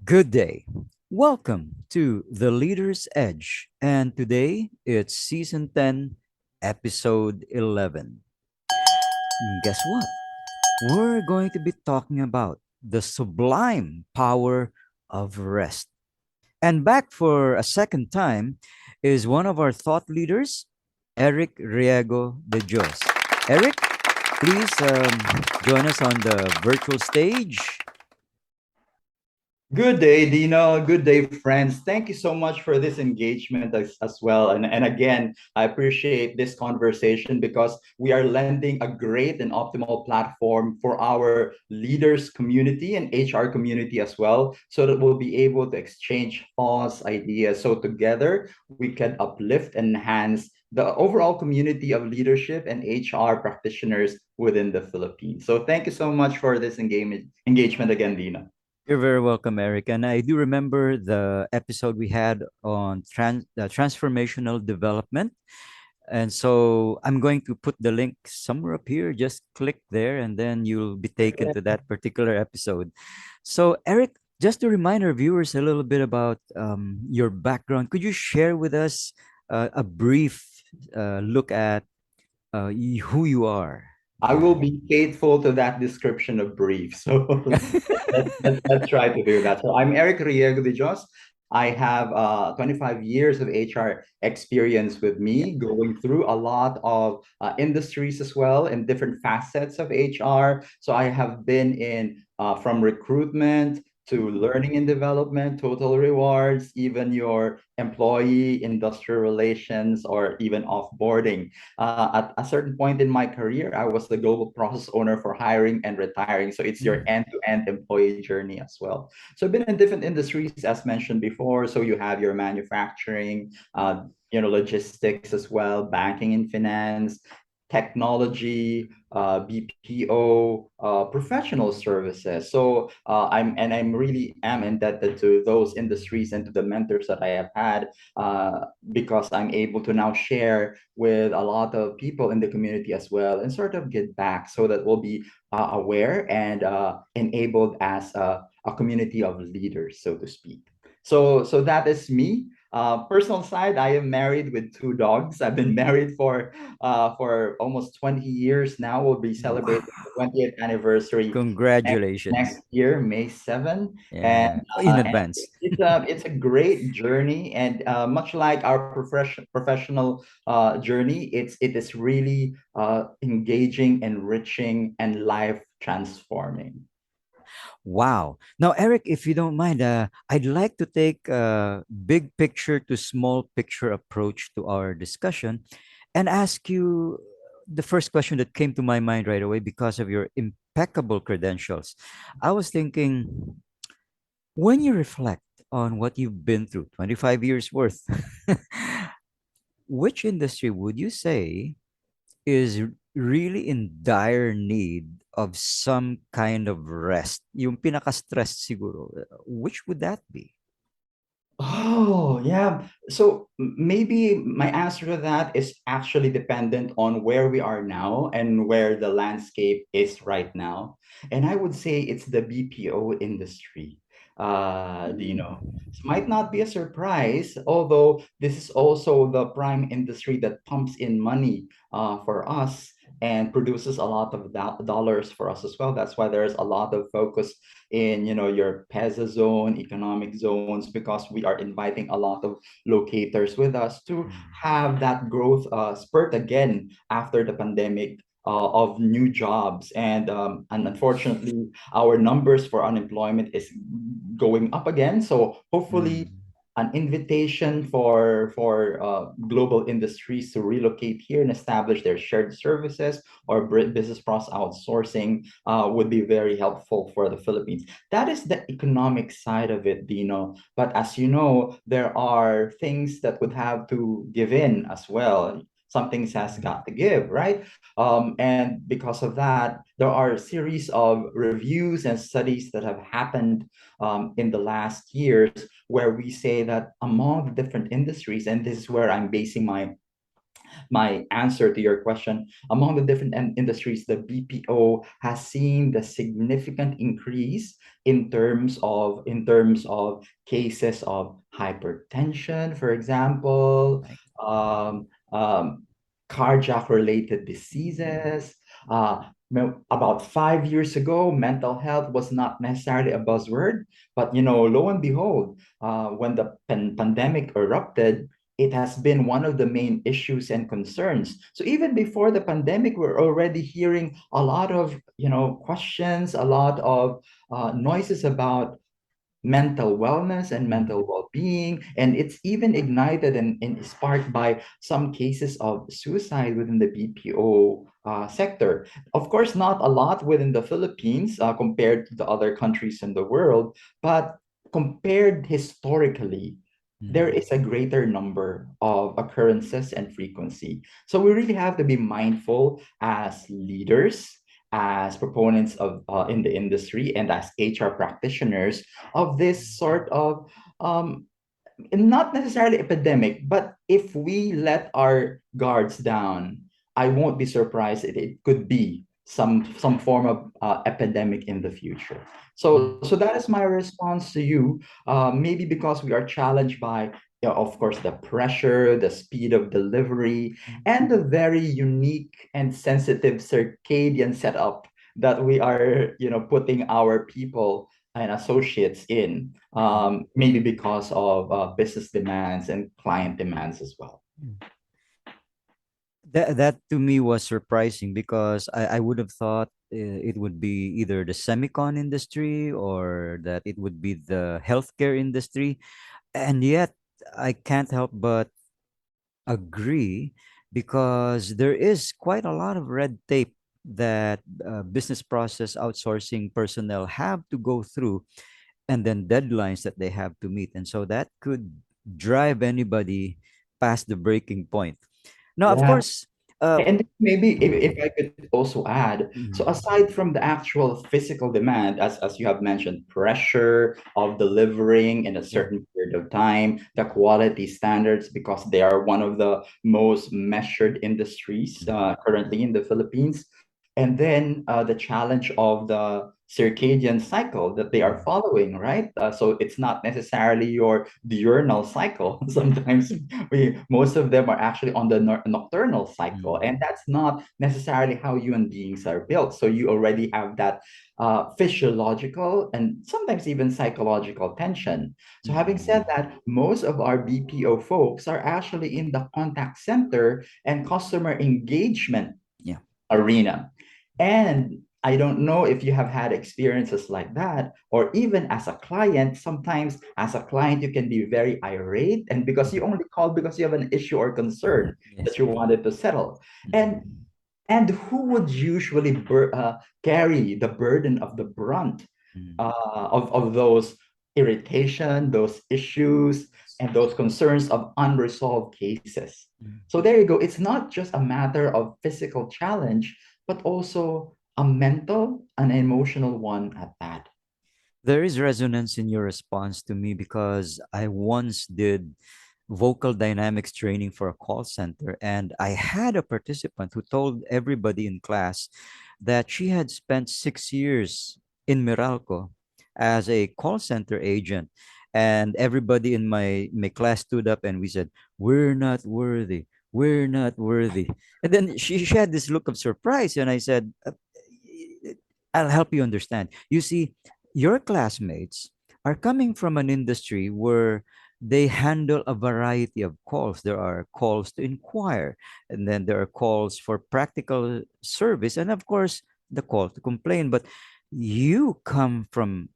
Good day. Welcome to The Leader's Edge. And today it's season 10, episode 11. Guess what? We're going to be talking about the sublime power of rest. And back for a second time is one of our thought leaders, Eric Riego de Dios. Eric, please join us on the virtual stage. Good day, Dino. Good day, friends. Thank you so much for this engagement as well. And again, I appreciate this conversation because we are lending a great and optimal platform for our leaders community and HR community as well, so that we'll be able to exchange thoughts, ideas. So together we can uplift and enhance the overall community of leadership and HR practitioners within the Philippines. So thank you so much for this engagement again, Dina. You're very welcome, Eric. And I do remember the episode we had on transformational development. And so I'm going to put the link somewhere up here. Just click there, and then you'll be taken to that particular episode. So, Eric, just to remind our viewers a little bit about your background, could you share with us a brief look at who you are? I will be faithful to that description of brief. So let's try to do that. So I'm Eric Riego de Dios. I have 25 years of HR experience with Yeah. me, going through a lot of industries as well and different facets of HR. So I have been in from recruitment to learning and development, total rewards, even your employee industrial relations, or even offboarding. At a certain point in my career, I was the global process owner for hiring and retiring. So it's your Mm. end-to-end employee journey as well. So I've been in different industries, as mentioned before. So you have your manufacturing, logistics as well, banking and finance, technology, BPO, professional services. So I'm really am indebted to those industries and to the mentors that I have had, because I'm able to now share with a lot of people in the community as well and sort of get back so that we'll be aware and enabled as a community of leaders, so to speak. So that is me. Personal side, I am married with two dogs. I've been married for almost 20 years now. We'll be Wow. celebrating the 20th anniversary next Congratulations. year, May 7. And Yeah. In and advance. it's a great journey, and much like our professional journey, it is really engaging, enriching, and life transforming. Wow. Now, Eric, if you don't mind, I'd like to take a big picture to small picture approach to our discussion and ask you the first question that came to my mind right away because of your impeccable credentials. I was thinking, when you reflect on what you've been through, 25 years worth, which industry would you say is really in dire need of some kind of rest, yung pinaka-stress siguro, which would that be? Oh, yeah. So maybe my answer to that is actually dependent on where we are now and where the landscape is right now. And I would say it's the BPO industry. You Mm. know, it might not be a surprise, although this is also the prime industry that pumps in money for us and produces a lot of dollars for us as well. That's why there's a lot of focus in your PESA zone, economic zones, because we are inviting a lot of locators with us to Mm. have that growth spurt again after the pandemic. Of new jobs, and unfortunately our numbers for unemployment is going up again, so hopefully Mm. an invitation for global industries to relocate here and establish their shared services or business process outsourcing would be very helpful for the Philippines. That is the economic side of it, Dino. But as you know, there are things that would have to give in as well. Some things has got to give, right? And because of that, there are a series of reviews and studies that have happened in the last years where we say that among the different industries, and this is where I'm basing my my answer to your question, among the different industries, the BPO has seen the significant increase in terms of cases of hypertension, for example, Like, um, um, cardiac related diseases. About 5 years ago, mental health was not necessarily a buzzword, but lo and behold, when the pandemic erupted, it has been one of the main issues and concerns. So even before the pandemic, we're already hearing a lot of questions, a lot of noises about mental wellness and mm, mental well-being, and it's even ignited and sparked by some cases of suicide within the BPO sector. Of course, not a lot within the Philippines compared to the other countries in the world, but compared historically, there mm, is a greater number of occurrences and frequency. So we really have to be mindful as leaders, as proponents of in the industry, and as HR practitioners of this sort of um, not necessarily epidemic, but if we let our guards down, I won't be surprised it could be some form of epidemic in the future. So mm, that is my response to you. Maybe because we are challenged by, of course, the pressure, the speed of delivery, mm, and the very unique and sensitive circadian setup that we are, putting our people and associates in, mm, maybe because of business demands and client demands as well. mm. That to me was surprising because I would have thought it would be either the semicon industry or that it would be the healthcare industry. And yet, I can't help but agree because there is quite a lot of red tape that business process outsourcing personnel have to go through, and then deadlines that they have to meet. And so that could drive anybody past the breaking point. Now, of Yeah. course, uh, And maybe if I could also add, so mm, aside from the actual physical demand, as you have mentioned, pressure of delivering in a yeah, certain period of time, the quality standards, because they are one of the most measured industries mm, currently in the Philippines, and then the challenge of the circadian cycle that they are mm, following, right? So it's not necessarily your diurnal cycle. Sometimes most of them are actually on the nocturnal cycle, mm, and that's not necessarily how human beings are built. So you already have that physiological and sometimes even psychological tension. So having said mm, that, most of our BPO folks are actually in the contact center and customer engagement yeah, arena. And I don't know if you have had experiences like that, or even as a client, sometimes as a client, you can be very irate, and because you mm, only called because you have an issue or concern that yes, you wanted to settle. And mm, and who would usually carry the burden of the brunt mm, of those irritation, those issues, and those concerns of unresolved cases? mm. So there you go. It's not just a matter of physical challenge, but also a mental and emotional one at that. There is resonance in your response to me because I once did vocal dynamics training for a call center, and I had a participant who told everybody in class that she had spent 6 years in Meralco as a call center agent. And everybody in my class stood up and we said, "We're not worthy. We're not worthy." And then she had this look of surprise. And I said, "I'll help you understand. You see, your classmates are coming from an industry where they handle a variety of calls. There are calls to inquire, and then there are calls for practical service, and of course, the call to complain. But you come from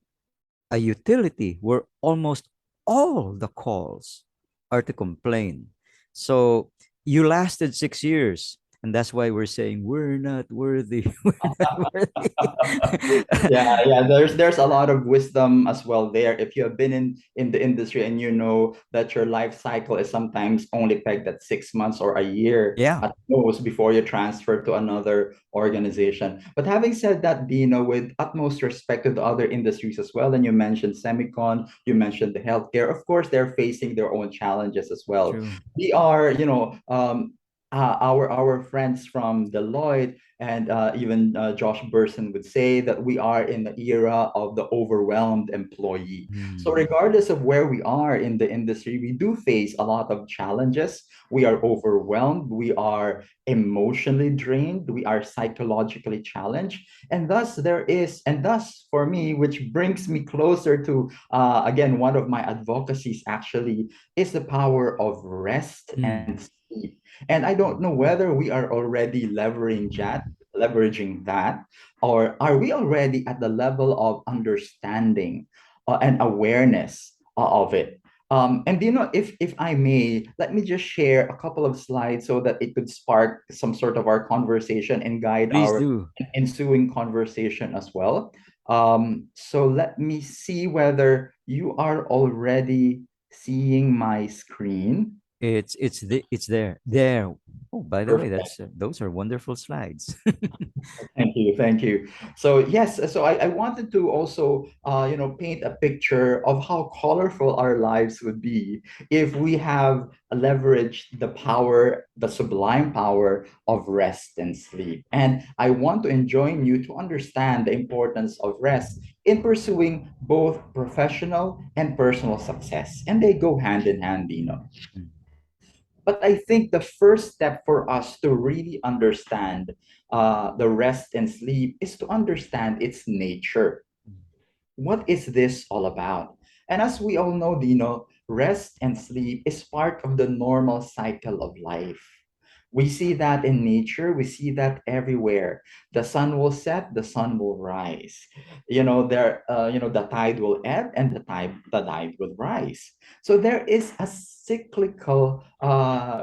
a utility where almost all the calls are to complain. So you lasted 6 years. And that's why we're saying we're not worthy. We're not worthy. Yeah, there's a lot of wisdom as well there. If you have been in the industry and you know that your life cycle is sometimes only pegged at 6 months or a year Yeah. at most before you transfer to another organization. But having said that, Dino, with utmost respect to the other industries as well, and you mentioned semicon, you mentioned the healthcare. Of course, they're facing their own challenges as well. True. We are, our friends from Deloitte and even Josh Burson would say that we are in the era of the overwhelmed employee. So Mm. regardless of where we are in the industry, we do face a lot of challenges. We are overwhelmed. We are emotionally drained. We are psychologically challenged. And thus for me, which brings me closer to, again, one of my advocacies actually is the power of rest and Mm. sleep. And I don't know whether we are already leveraging that, or are we already at the level of understanding and awareness of it. And if I may, let me just share a couple of slides so that it could spark some sort of our conversation and guide Please our do. ensuing conversation as well. So let me see whether you are already seeing my screen. It's there. There. Oh, by the way, Perfect. that's those are wonderful slides. Thank you, thank you. So yes, so I wanted to also paint a picture of how colorful our lives would be if we have leveraged the power, the sublime power of rest and sleep. And I want to enjoin you to understand the importance of rest in pursuing both professional and personal success. And they go hand in hand, Dino. Mm. But I think the first step for us to really understand the rest and sleep is to understand its nature. What is this all about? And as we all know, Dino, rest and sleep is part of the normal cycle of life. We see that in nature, we see that everywhere. The sun will set, the sun will rise. The tide will ebb and the tide will rise. So there is a cyclical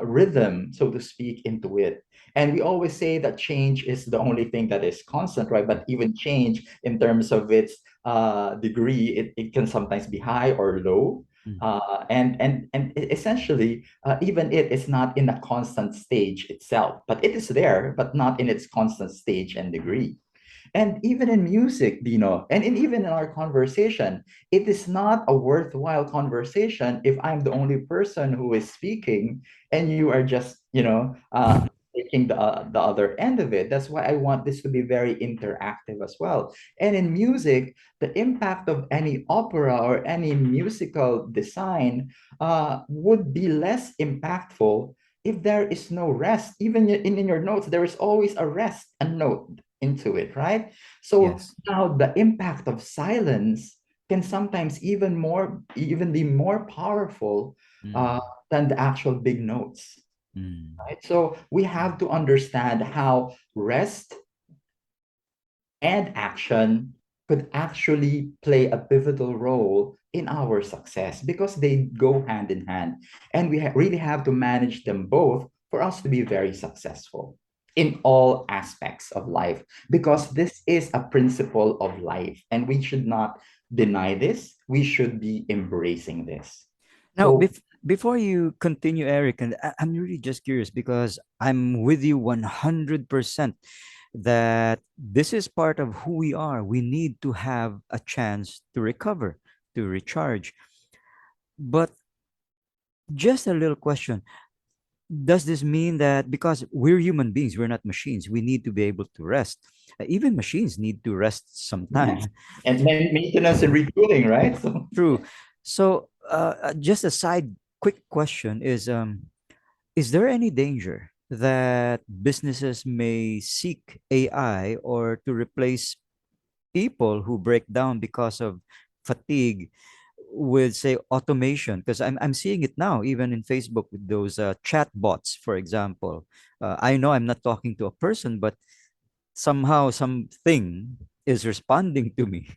rhythm, so to speak, into it. And we always say that change is the only thing that is constant, right? But even change in terms of its degree, it can sometimes be high or low. Mm. And essentially, even it is not in a constant stage itself, but it is there, but not in its constant stage and degree. And even in music, Dino, even in our conversation, it is not a worthwhile conversation if I'm the only person who is speaking and you are just, taking the other end of it. That's why I want this to be very interactive as well. And in music, the impact of any opera or any musical design would be less impactful if there is no rest. Even in your notes, there is always a rest, a note into it, right? So Yes. now the impact of silence can sometimes even be more powerful uh, Mm. than the actual big notes, Mm. right? So we have to understand how rest and action could actually play a pivotal role in our success because they go hand in hand. And we really have to manage them both for us to be very successful in all aspects of life because this is a principle of life and we should not deny this. We should be embracing this. Now, So before you continue, Eric, and I'm really just curious because I'm with you 100% that this is part of who we are. We need to have a chance to recover, to recharge. But just a little question. Does this mean that because we're human beings, we're not machines, we need to be able to rest? Even machines need to rest yes, sometimes. and maintenance and retooling, right? So True. So, just a side quick question is there any danger that businesses may seek AI or to replace people who break down because of fatigue with say automation? Because I'm seeing it now even in Facebook with those chat bots, for example. I know I'm not talking to a person, but somehow something is responding to me.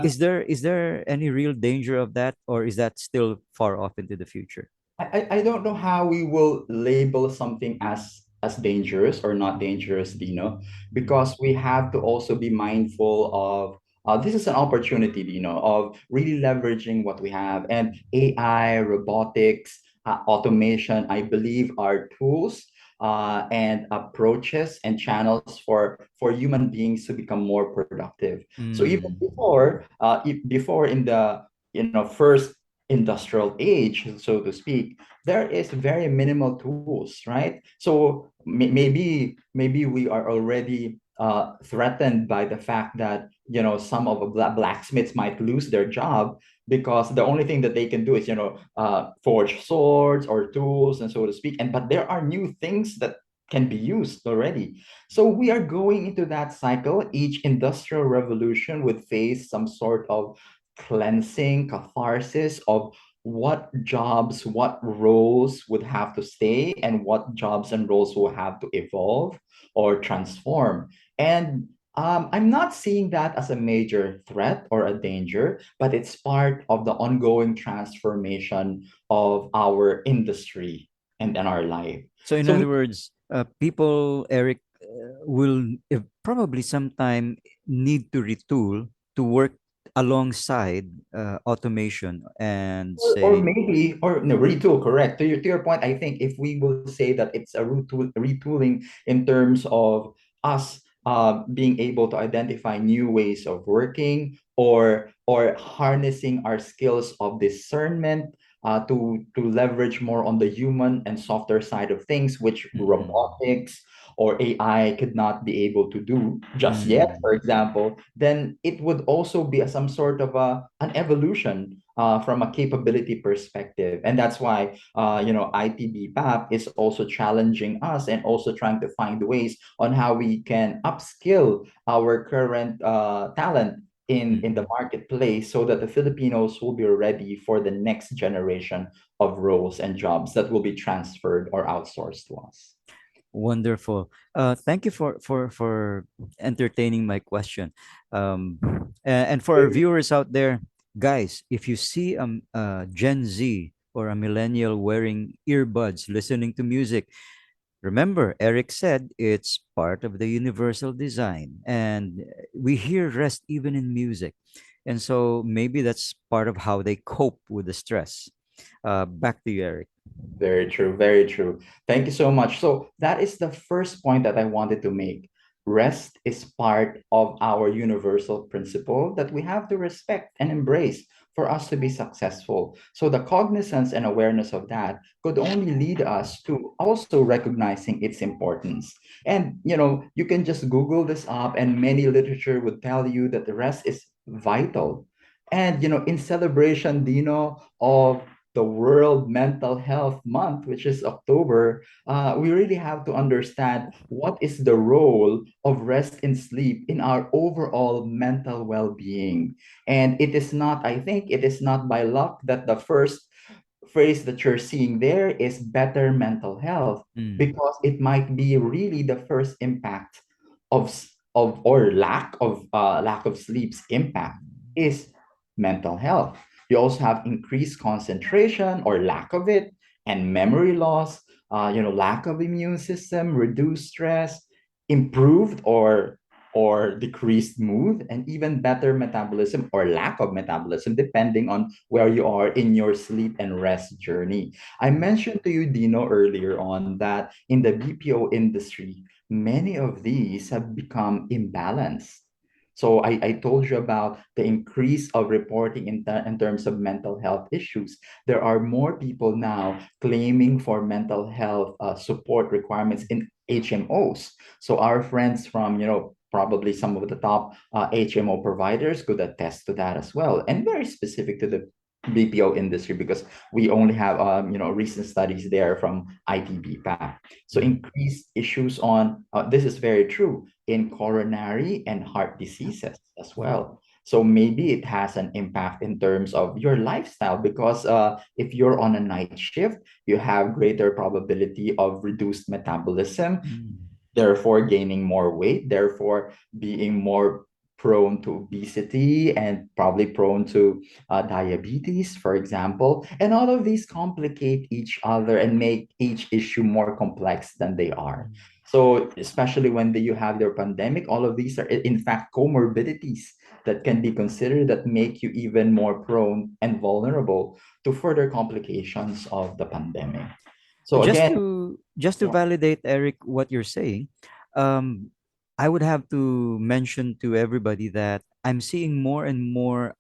Is there any real danger of that, or is that still far off into the future? I don't know how we will label something as dangerous or not dangerous, Dino, Mm. because we have to also be mindful of this is an opportunity, Dino, of really leveraging what we have. And AI, robotics, automation, I believe are tools and approaches and channels for human beings to become more productive. So even Mm. before in the first industrial age, so to speak, there is very minimal tools, right? So maybe we are already threatened by the fact that some of the blacksmiths might lose their job because the only thing that they can do is forge swords or tools and so to speak, and but there are new things that can be used already. So we are going into that cycle. Each industrial revolution would face some sort of cleansing, catharsis of what jobs, what roles would have to stay, and what jobs and roles will have to evolve or transform. And I'm not seeing that as a major threat or a danger, but it's part of the ongoing transformation of our industry and our life. So, in So other words, people, Eric, will probably sometime need to retool to work alongside automation and or say, maybe or no retool, correct, to your point. I think if we will say that it's a retooling in terms of us being able to identify new ways of working or harnessing our skills of discernment to leverage more on the human and softer side of things, which mm, robotics or AI could not be able to do just yet, mm, for example, then it would also be some sort of an evolution from a capability perspective. And that's why, ITBPAP is also challenging us and also trying to find ways on how we can upskill our current talent in the mm. marketplace so that the Filipinos will be ready for the next generation of roles and jobs that will be transferred or outsourced to us. Wonderful. Thank you for entertaining my question. And for our viewers out there, guys, if you see a Gen Z or a millennial wearing earbuds listening to music, remember, Eric said it's part of the universal design, and we hear rest even in music. And so maybe that's part of how they cope with the stress. Back to you, Eric. Very true, very true. Thank you so much. So that is the first point that I wanted to make. Rest is part of our universal principle that we have to respect and embrace for us to be successful. So the cognizance and awareness of that could only lead us to also recognizing its importance. And you can just Google this up, and many literature would tell you that the rest is vital. And in celebration, Dino, of the World Mental Health Month, which is October, we really have to understand what is the role of rest and sleep in our overall mental well being. And it is not, I think, it is not by luck that the first phrase that you're seeing there is better mental health, Mm, because it might be really the first impact of or lack of sleep's impact is mental health. You also have increased concentration or lack of it, and memory loss, lack of immune system, reduced stress, improved or decreased mood, and even better metabolism or lack of metabolism, depending on where you are in your sleep and rest journey. I mentioned to you, Dino, earlier on that in the BPO industry, many of these have become imbalanced. So I told you about the increase of reporting in terms of mental health issues. There are more people now claiming for mental health support requirements in HMOs. So our friends from, probably some of the top HMO providers could attest to that as well. And very specific to the BPO industry, because we only have recent studies there from ITBPAP. So mm. increased issues on this is very true in coronary and heart diseases as well. So maybe it has an impact in terms of your lifestyle, because if you're on a night shift, you have greater probability of reduced metabolism, Mm. therefore gaining more weight, therefore being more prone to obesity and probably prone to diabetes, for example. And all of these complicate each other and make each issue more complex than they are. So, especially when you have your pandemic, all of these are, in fact, comorbidities that can be considered that make you even more prone and vulnerable to further complications of the pandemic. So, just again, to just to yeah. validate, Eric, what you're saying, um I would have to mention to everybody that I'm seeing more and more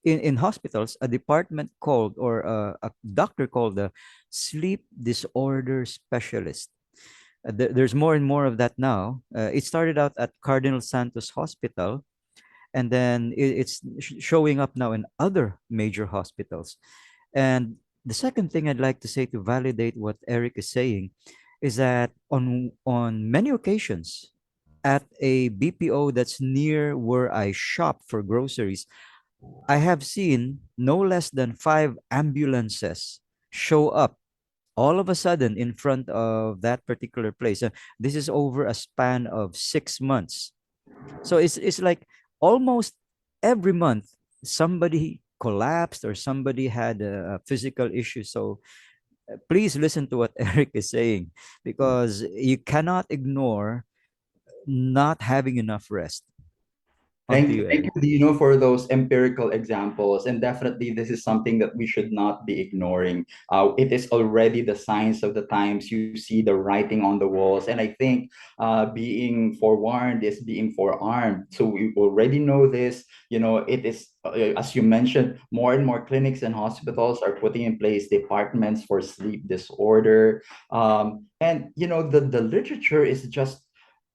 in hospitals, a department called, or a doctor called, the sleep disorder specialist. There's more and more of that now. It started out at Cardinal Santos Hospital, and then it's showing up now in other major hospitals. And the second thing I'd like to say to validate what Eric is saying is that on many occasions at a BPO that's near where I shop for groceries, I have seen no less than 5 ambulances show up all of a sudden in front of that particular place. This is over a span of 6 months. So it's like almost every month somebody collapsed or somebody had a physical issue. So please listen to what Eric is saying, because you cannot ignore not having enough rest. On to you, Thank Eric. you, Dino, for those empirical examples. And definitely, this is something that we should not be ignoring. It is already the signs of the times. You see the writing on the walls. And I think being forewarned is being forearmed. So we already know this. It is, as you mentioned, more and more clinics and hospitals are putting in place departments for sleep disorder. And the literature is just.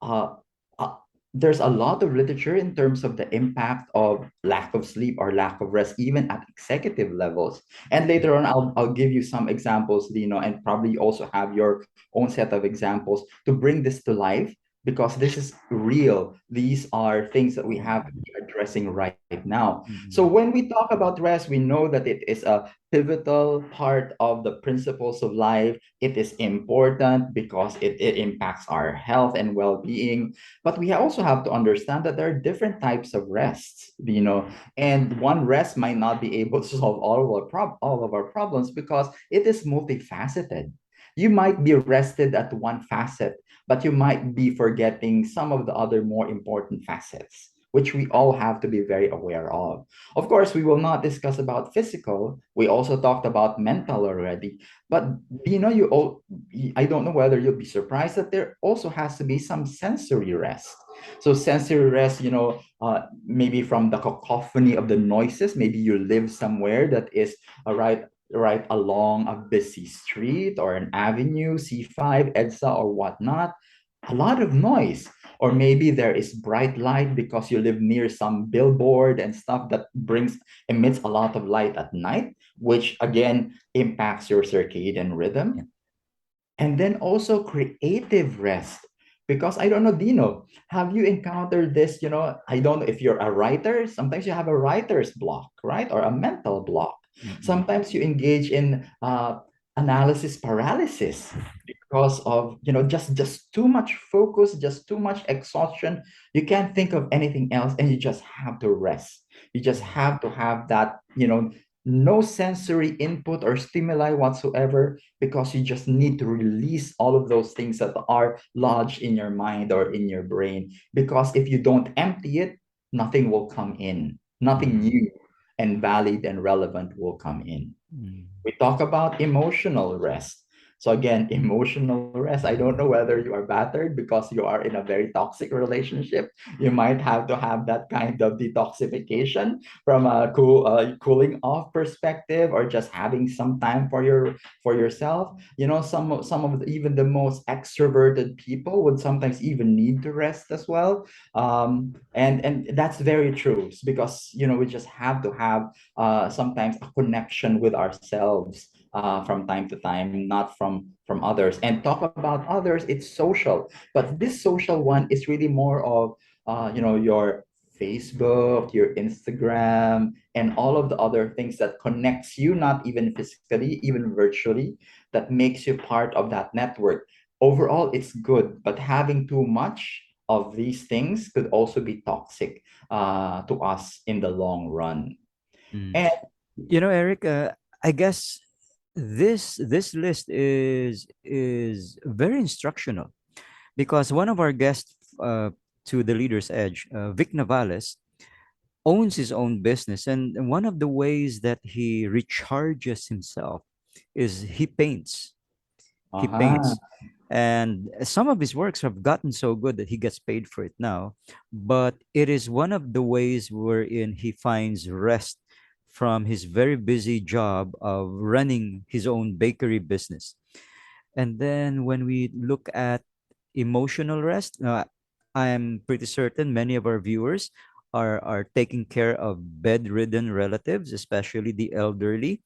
Uh, uh, there's a lot of literature in terms of the impact of lack of sleep or lack of rest, even at executive levels. And later on, I'll give you some examples, Lino, and probably also have your own set of examples to bring this to life, because this is real. These are things that we have to be addressing right now. So Mhm. when we talk about rest, we know that it is a pivotal part of the principles of life. It is important because it impacts our health and well-being, but we also have to understand that there are different types of rests, and one rest might not be able to solve all of our problems because it is multifaceted. You might be rested at one facet, but you might be forgetting some of the other more important facets, which we all have to be very aware of. Of course, we will not discuss about physical. We also talked about mental already. But I don't know whether you'll be surprised that there also has to be some sensory rest. So sensory rest, maybe from the cacophony of the noises. Maybe you live somewhere that is right along a busy street or an avenue, C5, EDSA, or whatnot. A lot of noise. Or maybe there is bright light because you live near some billboard and stuff that brings emits a lot of light at night, which again impacts your circadian Yeah. rhythm. And then also creative rest. Because I don't know, Dino, have you encountered this? I don't know if you're a writer. Sometimes you have a writer's block, right? Or a mental block. Mm-mm. Sometimes you engage in analysis paralysis because of, just too much focus, just too much exhaustion. You can't think of anything else and you just have to rest. You just have to have that, no sensory input or stimuli whatsoever, because you just need to release all of those things that are lodged in your mind or in your brain. Because if you don't empty it, nothing will come in, nothing Mm. new and valid and relevant will come in. Mm. We talk about emotional rest. So again, emotional rest. I don't know whether you are battered because you are in a very toxic relationship. You might have to have that kind of detoxification from a cooling off perspective, or just having some time for yourself. Even the most extroverted people would sometimes even need to rest as well. And that's very true, because we just have to have sometimes a connection with ourselves from time to time, not from others. And talk about others, it's social, but this social one is really more of your Facebook, your Instagram, and all of the other things that connects you, not even physically, even virtually, that makes you part of that network. Overall, it's good, but having too much of these things could also be toxic to us in the long run. Mm. And Eric, I guess this list is very instructional, because one of our guests, to the Leader's Edge, Vic Navales, owns his own business, and one of the ways that he recharges himself is he paints. He uh-huh. paints, and some of his works have gotten so good that he gets paid for it now. But it is one of the ways wherein he finds rest from his very busy job of running his own bakery business. And then when we look at emotional rest, I'm pretty certain many of our viewers are taking care of bedridden relatives, especially the elderly.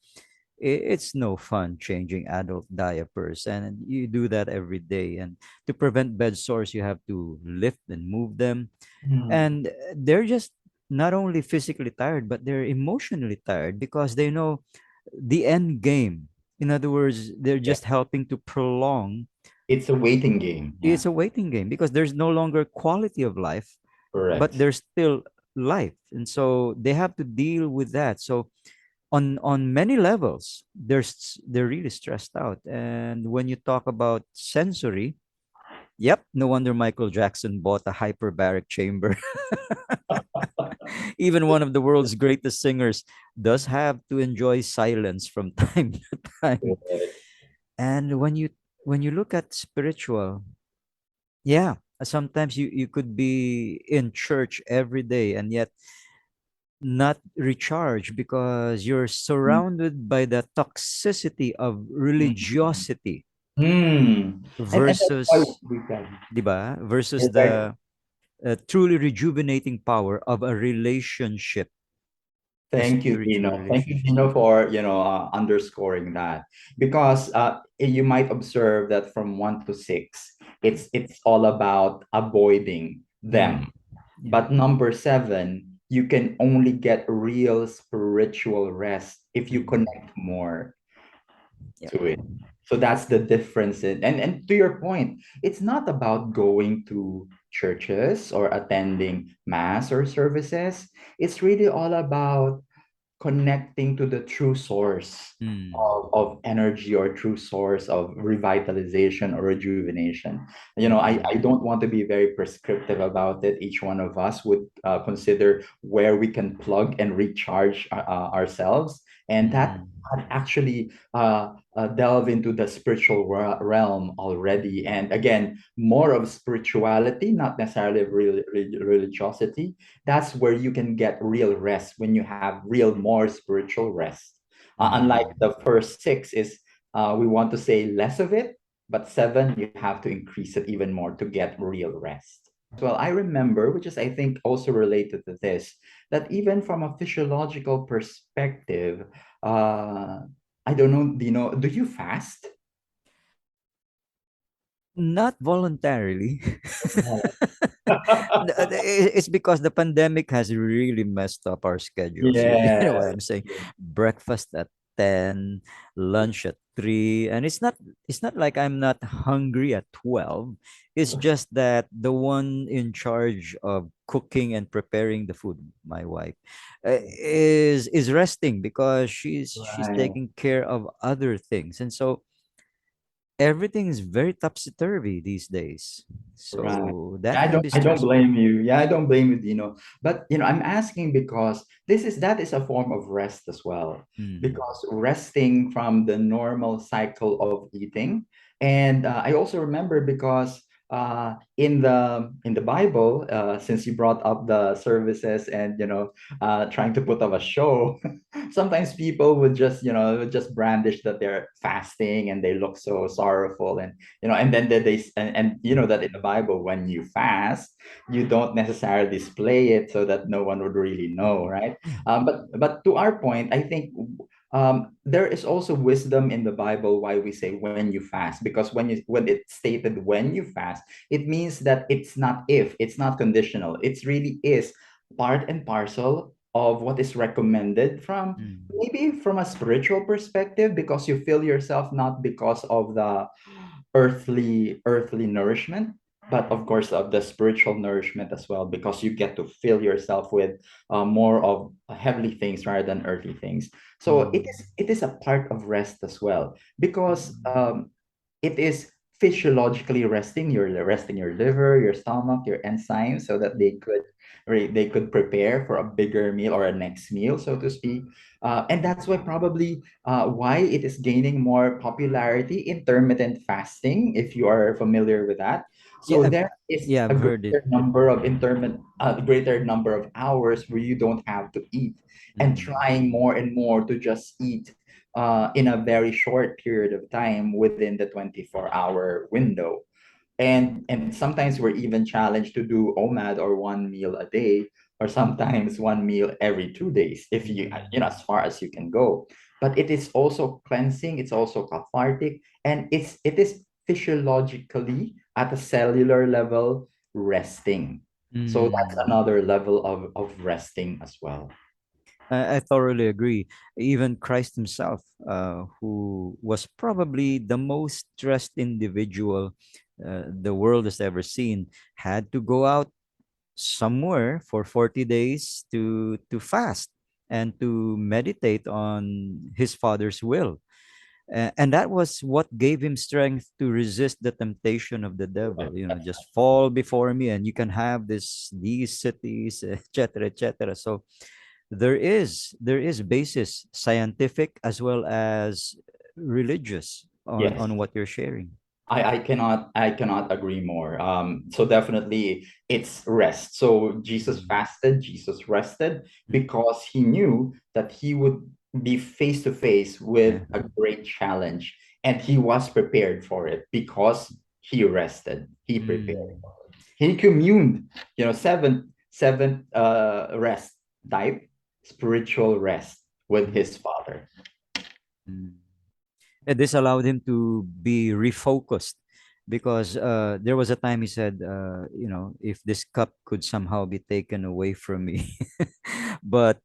It's no fun changing adult diapers, and you do that every day. And to prevent bed sores, you have to lift and move them. Mm. And they're just not only physically tired, but they're emotionally tired because they know the end game. In other words, they're Yeah. just helping to prolong. It's a waiting game. Yeah. It's a waiting game because there's no longer quality of life, but Correct. there's still life. And so they have to deal with that. So on many levels, they're really stressed out. And when you talk about sensory, yep, no wonder Michael Jackson bought a hyperbaric chamber. Even one of the world's greatest singers does have to enjoy silence from time to time. And when you look at spiritual, yeah, sometimes you could be in church every day and yet not recharged because you're Mm. surrounded by the toxicity of Mm. religiosity Mm. And that's why versus, we can. 'di ba? Versus Right. the truly rejuvenating power of a relationship, a Thank you, spiritual Dino. Thank you, relationship. Dino, for underscoring that because you might observe that from 1 to 6, it's all about avoiding Mm. them. Yeah. But number 7, you can only get real spiritual rest if you Mm. connect more Yep. to it. So that's the difference. And to your point, it's not about going to churches or attending mass or services. It's really all about connecting to the true source Mm. of energy or true source of revitalization or rejuvenation. I Mm. don't want to be very prescriptive about it. Each one of us would consider where we can plug and recharge ourselves, and that Mm. actually delve into the spiritual realm already. And again, more of spirituality, not necessarily religiosity. That's where you can get real rest when you have real more spiritual rest. Unlike Mm. the first 6 is we want to say less of it, but 7 you have to increase it even more to get real rest. Well, I remember, which is I think also related to this, that even from a physiological perspective, uh, I don't know, do you fast? Not voluntarily. It's because the pandemic has really messed up our schedules. You know what Yeah. I'm saying? Breakfast at 10, lunch at 3, and it's not like I'm not hungry at 12. It's just that the one in charge of cooking and preparing the food, my wife, is resting because she's Right. taking care of other things. And so everything is very topsy-turvy these days. Right. So that I can don't be I don't stressful. blame you. Yeah, I don't blame you, Dino. But I'm asking because that is a form of rest as well. Mm. Because resting from the normal cycle of eating. And I also remember because in the Bible, since you brought up the services and trying to put up a show, sometimes people would just brandish that they're fasting and they look so sorrowful, and then and you know that in the Bible, when you fast, you don't necessarily display it so that no one would really know, right? Yeah. But to our point, I think there is also wisdom in the Bible why we say when you fast, because when it's stated when you fast, it means that it's not conditional. It really is part and parcel of what is recommended from Mm. maybe from a spiritual perspective, because you feel yourself not because of the earthly nourishment, but of course of the spiritual nourishment as well, because you get to fill yourself with more of heavenly things rather than earthly things. So it Mm. is it is a part of rest as well, because Mm. it is physiologically resting your liver, your stomach, your enzymes, so that they could prepare for a bigger meal or a next meal, so to speak. And that's why probably why it is gaining more popularity, intermittent fasting, if you are familiar with that. So Yeah, there is yeah, a I've heard it. greater number of hours where you don't have to eat, and Mm, trying more and more to just eat in a very short period of time within the 24-hour window. And sometimes we're even challenged to do OMAD, or one meal a day, or sometimes one meal every 2 days, if as far as you can go. But it is also cleansing, it's also cathartic, and it is physiologically at a cellular level resting. So that's mm. another level of resting as well. I thoroughly agree. Even Christ himself, who was probably the most stressed individual the world has ever seen, had to go out somewhere for 40 days to fast and to meditate on his father's will. And that was what gave him strength to resist the temptation of the devil. Just fall before me and you can have these cities, etc., etc. So there is basis, scientific as well as religious, on Yes. what you're sharing. I cannot agree more. So definitely it's rest. So Jesus Mm, fasted, Jesus rested mm, because he knew that he would be face to face yeah. with a great challenge, and he was prepared for it because he rested. He prepared. Mm, He communed, seven rest type, spiritual rest with mm, his father. mm. And this allowed him to be refocused because there was a time he said, if this cup could somehow be taken away from me. But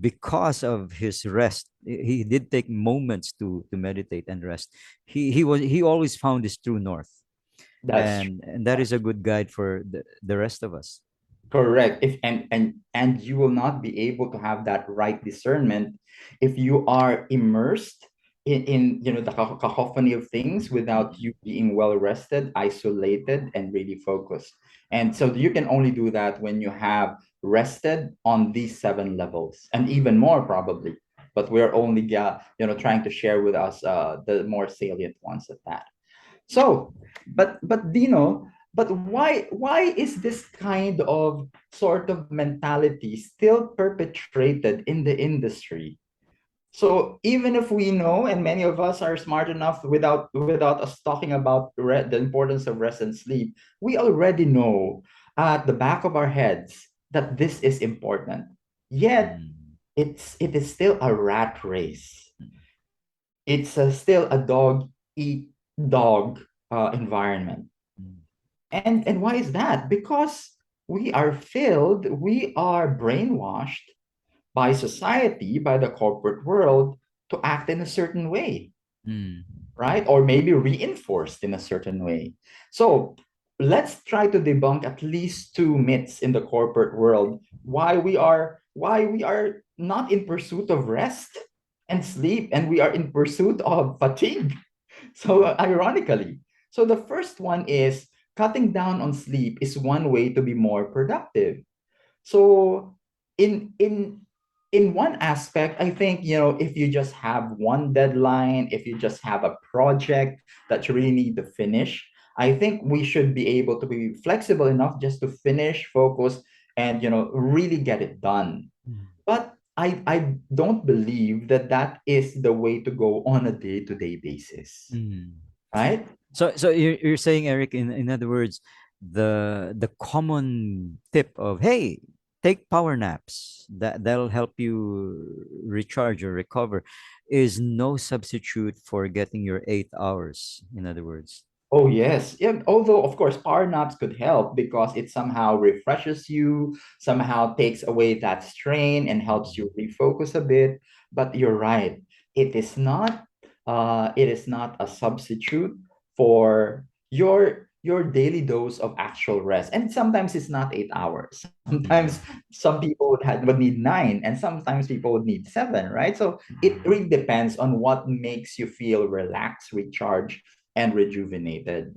because of his rest, he did take moments to meditate and rest. He always found his true north, That's and that is a good guide for the rest of us. correct. If and you will not be able to have that right discernment if you are immersed in the cacophony of things without Mm, you being well rested, isolated, and really focused. And so you can only do that when you have rested on these seven levels, and even more probably. But we're only trying to share with us the more salient ones at that. So, but Dino, but why is this kind of sort of mentality still perpetrated in the industry? So even if we know, and many of us are smart enough without us talking about the importance of rest and sleep, we already know at the back of our heads that this is important. Yet mm, it is still a rat race. mm, It's still a dog eat dog environment. mm, And why is that? Because we are brainwashed by society, by the corporate world, to act in a certain way, mm, right? Or maybe reinforced in a certain way. So let's try to debunk at least two myths in the corporate world why we are not in pursuit of rest and sleep, and we are in pursuit of fatigue. So ironically, so the first one is cutting down on sleep is one way to be more productive. So in one aspect, I think, if you just have one deadline, if you just have a project that you really need to finish, I think we should be able to be flexible enough just to finish, focus, and really get it done. mm, But I don't believe that that is the way to go on a day-to-day basis, mm. right? So you're saying, Eric, in other words, the common tip of, hey, take power naps, that'll help you recharge or recover, is no substitute for getting your 8 hours. In other words. Oh, yes. Yeah, although, of course, power naps could help because it somehow refreshes you, somehow takes away that strain and helps Mm, you refocus a bit. But you're right. It is not it is not a substitute for your daily dose of actual rest. And sometimes it's not 8 hours. Sometimes mm, some people would need nine, and sometimes people would need seven, right? So it mm, really depends on what makes you feel relaxed, recharged, and rejuvenated.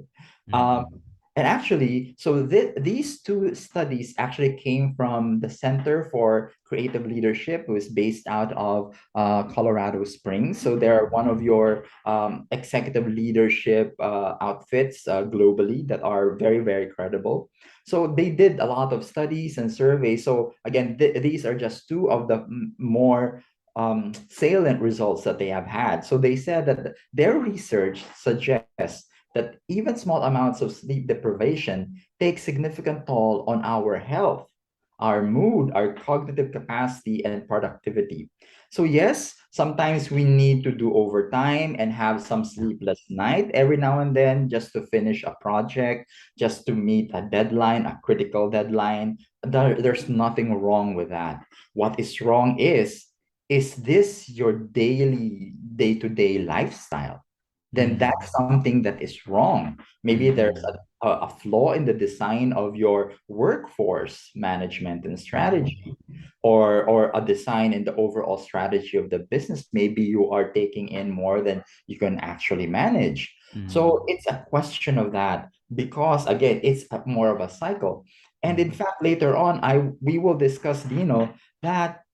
Um, mm, And actually, so these two studies actually came from the Center for Creative Leadership, who is based out of Colorado Springs. So they're one of your executive leadership outfits globally that are very, very credible. So they did a lot of studies and surveys. So again, these are just two of the more salient results that they have had. So they said that their research suggests that even small amounts of sleep deprivation take significant toll on our health, our mood, our cognitive capacity, and productivity. So yes, sometimes we need to do overtime and have some sleepless night every now and then just to finish a project, just to meet a deadline, a critical deadline. There's nothing wrong with that. What is wrong is this your daily day-to-day lifestyle? Then Mm, that's something that is wrong. Maybe there's mm, a flaw in the design of your workforce management and mm, strategy, or a design in the overall strategy of the business. Maybe you are taking in more than you can actually manage. So mm, it's a question of that, because again, it's more of a cycle. And in mm, fact, later on, I we will discuss, Dino, that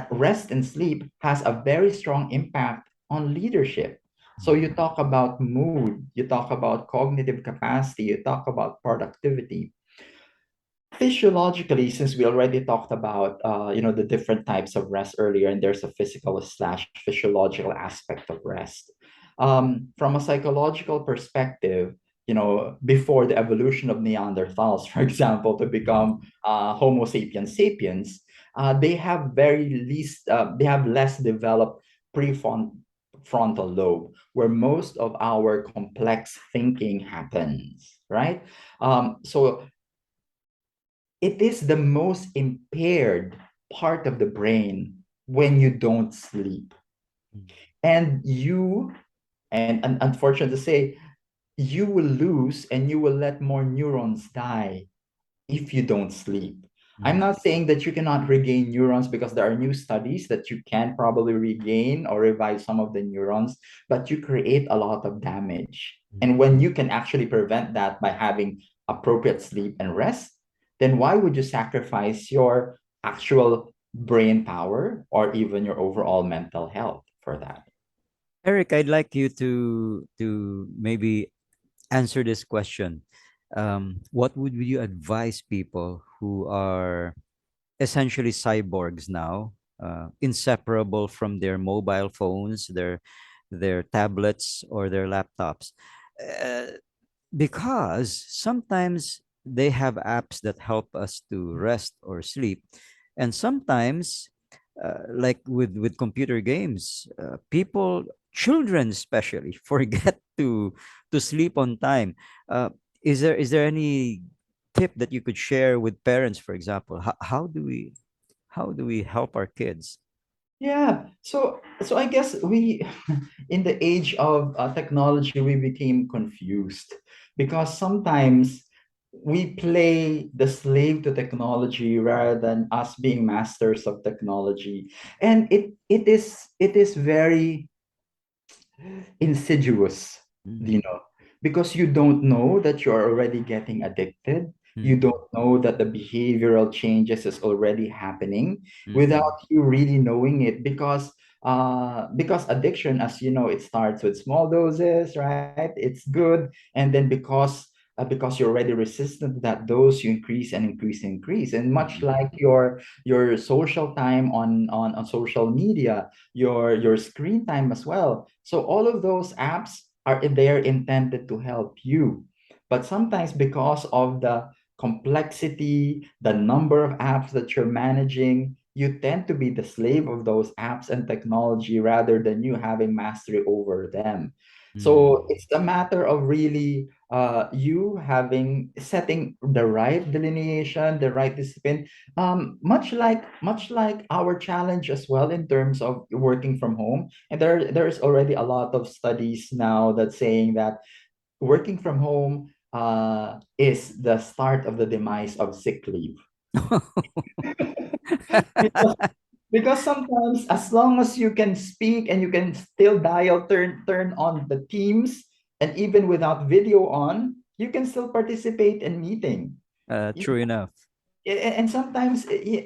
rest and sleep has a very strong impact on leadership. So you mm, talk about mood, you talk about cognitive capacity, you talk about productivity. Physiologically, since we already talked about the different types of rest earlier, and there's a physical slash physiological aspect of rest. From a psychological perspective, before the evolution of Neanderthals, for example, to become Homo sapiens sapiens, they have less developed prefrontal lobe, where most of our complex thinking happens, right? So it is the most impaired part of the brain when you don't sleep. mm, And and unfortunate to say, you will lose and you will let more neurons die if you don't sleep. I'm mm, not saying that you cannot regain neurons, because there are new studies that you can probably regain or revive some of the neurons, but you create a lot of damage. mm. And when you can actually prevent that by having appropriate sleep and rest, then why would you sacrifice your actual brain power or even your overall mental health for that? Eric, I'd like you to maybe answer this question. What would you advise people who are essentially cyborgs now, inseparable from their mobile phones, their tablets or their laptops? Uh, because sometimes they have apps that help us to rest or sleep, and sometimes like with computer games, people, children especially, forget to sleep on time. uh, is there any tip that you could share with parents, for example? How do we help our kids? Yeah, so I guess we, in the age of technology, we became confused, because sometimes we play the slave to technology rather than us being masters of technology, and it is very insidious, Mm, you know, because you don't know that you're already getting addicted. You mm, don't know that the behavioral changes is already happening mm, without you really knowing it, because addiction, as you know, it starts with small doses, right? It's good, and then because you're already resistant to that dose, you increase and increase and increase, and much mm, like your social time on social media, your screen time as well. So all of those apps are there intended to help you. But sometimes, because of the complexity, the number of apps that you're managing, you tend to be the slave of those apps and technology rather than you having mastery over them. So mm, it's a matter of really you having setting the right delineation, the right discipline, much like our challenge as well in terms of working from home. And there's already a lot of studies now that saying that working from home is the start of the demise of sick leave. because, because sometimes, as long as you can speak and you can still dial turn on the teams, and even without video on, you can still participate in meeting. You True enough. and sometimes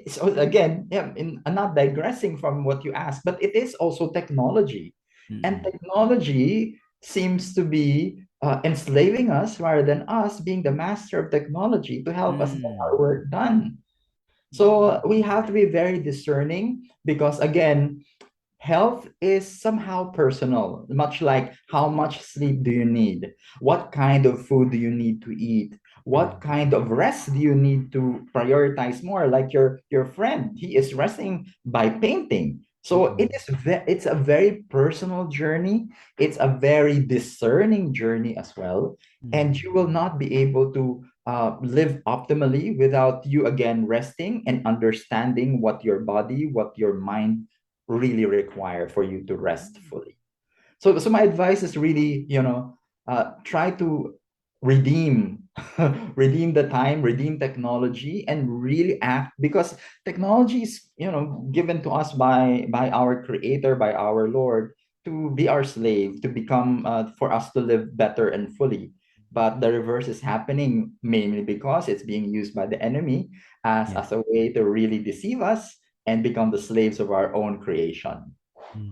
so again, yeah, I'm not digressing from what you asked, but it is also technology, and Mm-mm. technology seems to be enslaving us rather than us being the master of technology to help us get our Mm. work done. So we have to be very discerning because again, health is somehow personal, much like how much sleep do you need? What kind of food do you need to eat? What Mm. kind of rest do you need to prioritize more? Like your friend, he is resting by painting. So Mm-mm. it's a very personal journey. It's a very discerning journey as well. And Mm. you will not be able to live optimally without you again resting and understanding what your body, what your mind really require for you to rest fully. So my advice is really, try to redeem, redeem the time, redeem technology, and really act because technology is, given to us by our Creator, by our Lord, to be our slave, to become for us to live better and fully. But the reverse is happening mainly because it's being used by the enemy Yeah. as a way to really deceive us and become the slaves of our own creation. Mm.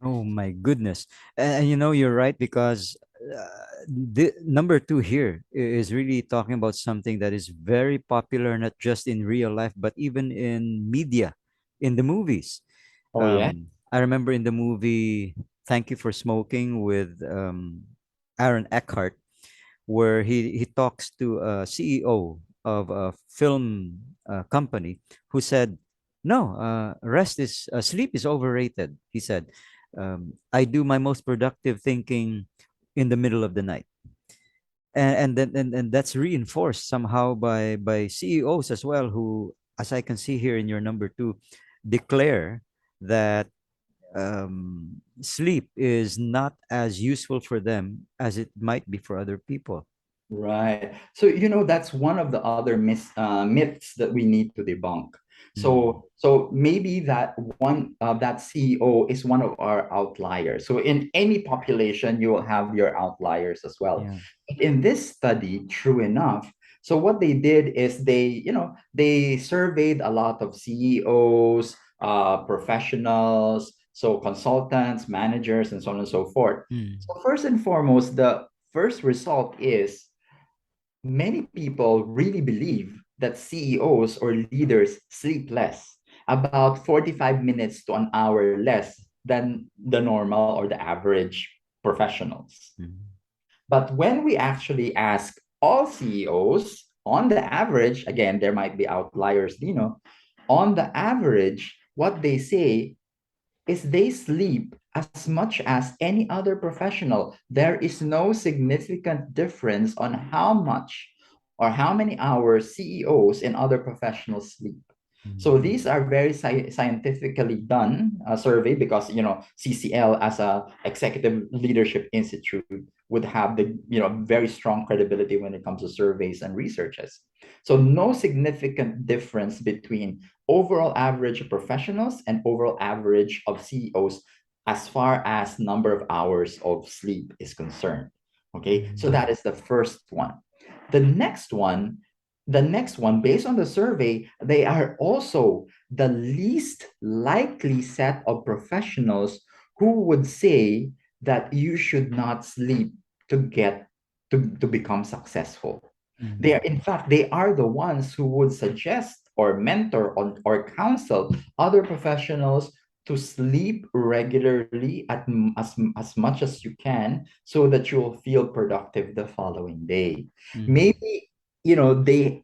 Oh my goodness. And you know, you're right because the number two here is really talking about something that is very popular, not just in real life, but even in media, in the movies. Oh yeah. I remember in the movie Thank You for Smoking with Aaron Eckhart, where he talks to a CEO of a film company who said, "No, rest is sleep is overrated." He said, "I do my most productive thinking in the middle of the night," and that's reinforced somehow by CEOs as well, who, as I can see here in your number two, declare that sleep is not as useful for them as it might be for other people. Right. So, that's one of the other myths that we need to debunk. Mm. So maybe that CEO is one of our outliers. So in any population, you will have your outliers as well. Yeah. In this study, true enough, so what they did is they surveyed a lot of CEOs, professionals, so consultants, managers, and so on and so forth. Mm. So first and foremost, the first result is many people really believe that CEOs or leaders sleep less, about 45 minutes to an hour less than the normal or the average professionals. Mm. But when we actually ask all CEOs, on the average, again, there might be outliers, on the average, what they say is they sleep as much as any other professional. There is no significant difference on how much or how many hours CEOs and other professionals sleep. So Mm. these are very scientifically done survey because CCL as a executive leadership institute would have the very strong credibility when it comes to surveys and researches. So no significant difference between overall average of professionals and overall average of CEOs as far as number of hours of sleep is concerned. Okay, so Mm. that is the first one. The next one, based on the survey, they are also the least likely set of professionals who would say that you should not sleep to get to become successful. They Mm. are, in fact, they are the ones who would suggest or mentor or counsel other professionals to sleep regularly as much as you can so that you'll feel productive the following day. Mm. Maybe they,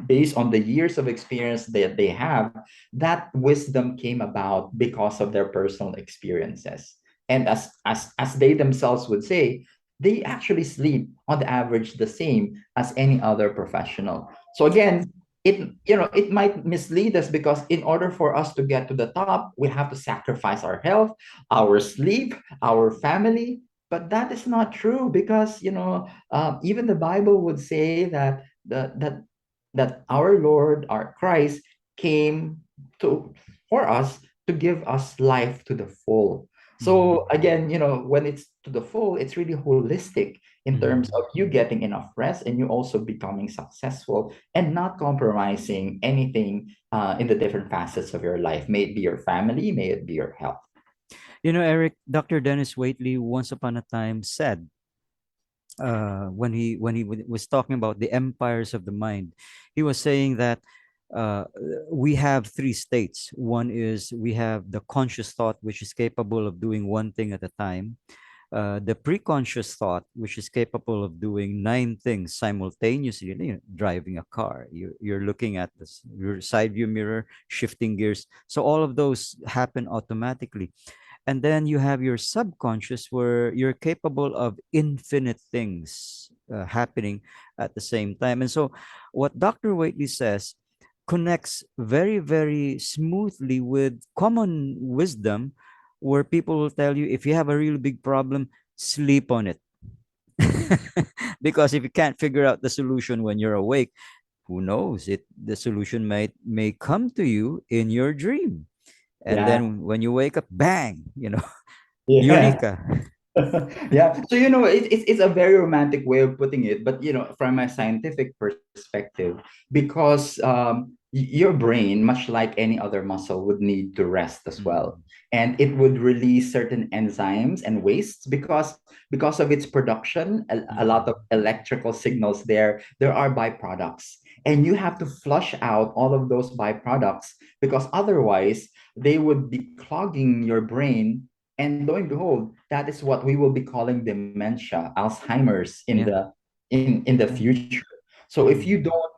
based on the years of experience that they have, that wisdom came about because of their personal experiences. And as they themselves would say, they actually sleep on the average the same as any other professional. So again, it might mislead us because in order for us to get to the top, we have to sacrifice our health, our sleep, our family. But that is not true because even the Bible would say that our Lord, our Christ, came to for us to give us life to the full. Mm. So again, when it's to the full, it's really holistic in terms of Mm. you getting enough rest and you also becoming successful and not compromising anything in the different facets of your life. May it be your family, may it be your health. You know, Eric, Dr. Dennis Waitley once upon a time said, was talking about the empires of the mind, he was saying that uh, we have three states. One is we have the conscious thought, which is capable of doing one thing at a time. The preconscious thought, which is capable of doing nine things simultaneously, driving a car. You're looking at this, your side view mirror, shifting gears. So all of those happen automatically. And then you have your subconscious, where you're capable of infinite things happening at the same time. And so what Dr. Waitley says connects very, very smoothly with common wisdom, where people will tell you, if you have a really big problem, sleep on it. Because if you can't figure out the solution when you're awake, who knows, it the solution may come to you in your dream. And Yeah. then when you wake up, bang, Yeah. eureka. Yeah. So, it's a very romantic way of putting it, but, from a scientific perspective, because your brain, much like any other muscle, would need to rest as well. Mm, And it would release certain enzymes and wastes because of its production, a lot of mm, electrical signals there. There are byproducts. And you have to flush out all of those byproducts because otherwise they would be clogging your brain, and lo and behold, that is what we will be calling dementia, Alzheimer's yeah. in the Yeah. future. So if you Mm, don't,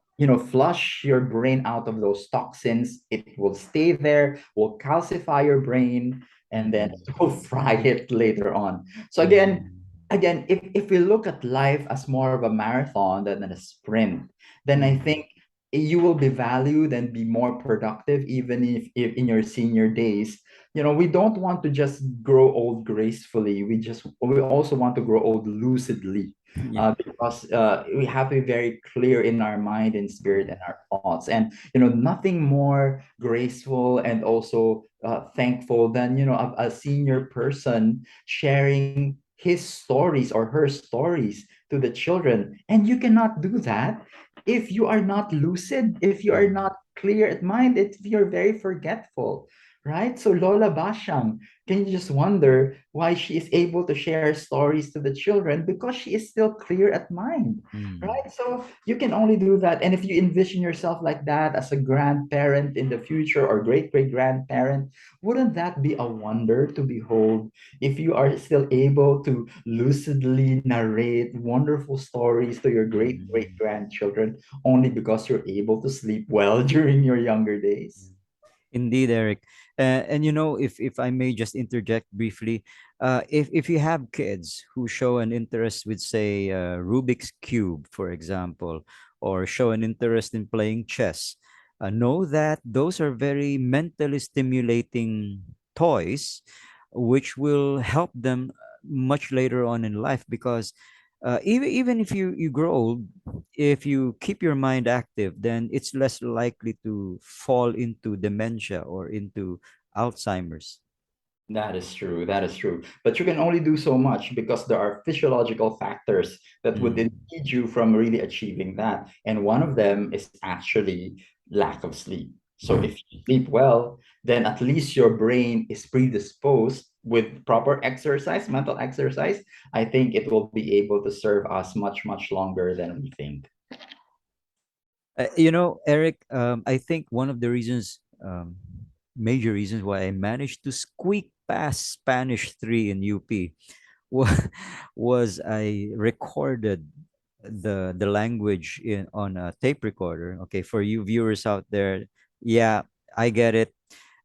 flush your brain out of those toxins, it will stay there, will calcify your brain, and then mm, it will fry it later on. So mm, again, if we look at life as more of a marathon than a sprint, then I mm, think you will be valued and be more productive even if in your senior days. We don't want to just grow old gracefully. We also want to grow old lucidly, yeah. because we have to be very clear in our mind and spirit and Mm, our thoughts. And nothing more graceful and also thankful than a senior person sharing his stories or her stories to the children. And you cannot do that if you are not lucid, if you are mm, not clear at mind, if you're very forgetful, right? So Lola Bashang, can you just wonder why she is able to share stories to the children? Because she is still clear at mind, mm, right? So you can only do that. And if you envision yourself like that as a grandparent in the future or great great grandparent, wouldn't that be a wonder to behold if you are still able to lucidly narrate wonderful stories to your great great mm. grandchildren only because you're able to sleep well during your younger days? Indeed, Eric. And if I may just interject briefly, if you have kids who show an interest with, say, Rubik's Cube, for example, or show an interest in playing chess, know that those are very mentally stimulating toys, which will help them much later on in life. Because even if you grow old, if you keep your mind active, then it's less likely to fall into dementia or into Alzheimer's. That is true. That is true. But you can only do so much because there are physiological factors that would Mm, impede you from really achieving that. And one of them is actually lack of sleep. So if you sleep well, then at least your brain is predisposed with proper exercise, mental exercise. I think it will be able to serve us much, much longer than we think. Eric, I think one of the reasons, major reasons why I managed to squeak past Spanish 3 in UP was, was I recorded the language in on a tape recorder. Okay, for you viewers out there, yeah, I get it.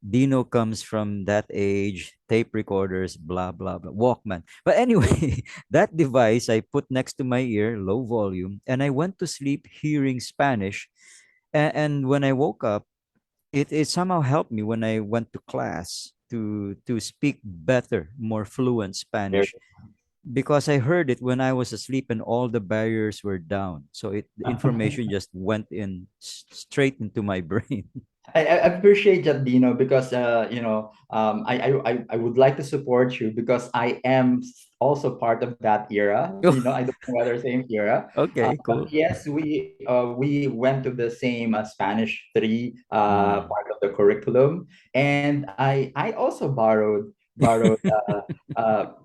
Dino comes from that age, tape recorders, blah, blah, blah, Walkman. But anyway, that device I put next to my ear, low volume, and I went to sleep hearing Spanish. And when I woke up, it somehow helped me when I went to class to speak better, more fluent Very Spanish, because I heard it when I was asleep and all the barriers were down. So the information just went in straight into my brain. I appreciate that, Dino, because I would like to support you because I am also part of that era. I don't know whether same era, Okay, but cool. yes, we went to the same Spanish three Mm. part of the curriculum, and I also borrowed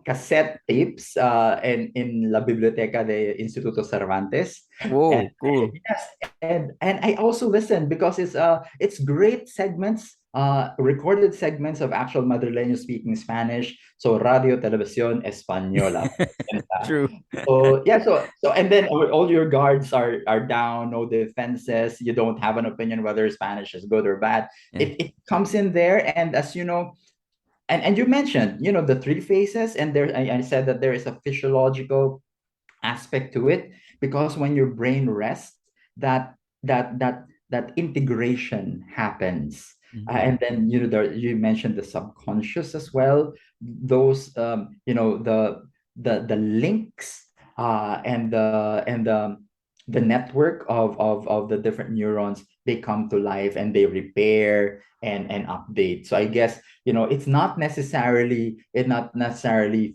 cassette tapes in La Biblioteca de Instituto Cervantes. And Whoa, cool. yes, and I also listen because it's great segments, recorded segments of actual Madrileño speaking Spanish. So radio, televisión española. True. So yeah, so and then all your guards are down, no defenses. You don't have an opinion whether Spanish is good or bad. Yeah. It comes in there, and as you know, and you mentioned, the three phases, and there I said that there is a physiological aspect to it because when your brain rests, that that integration happens. Mm. And then you mentioned the subconscious as well. Those the links and the network of the different neurons, they come to life and they repair and update. So I guess it's not necessarily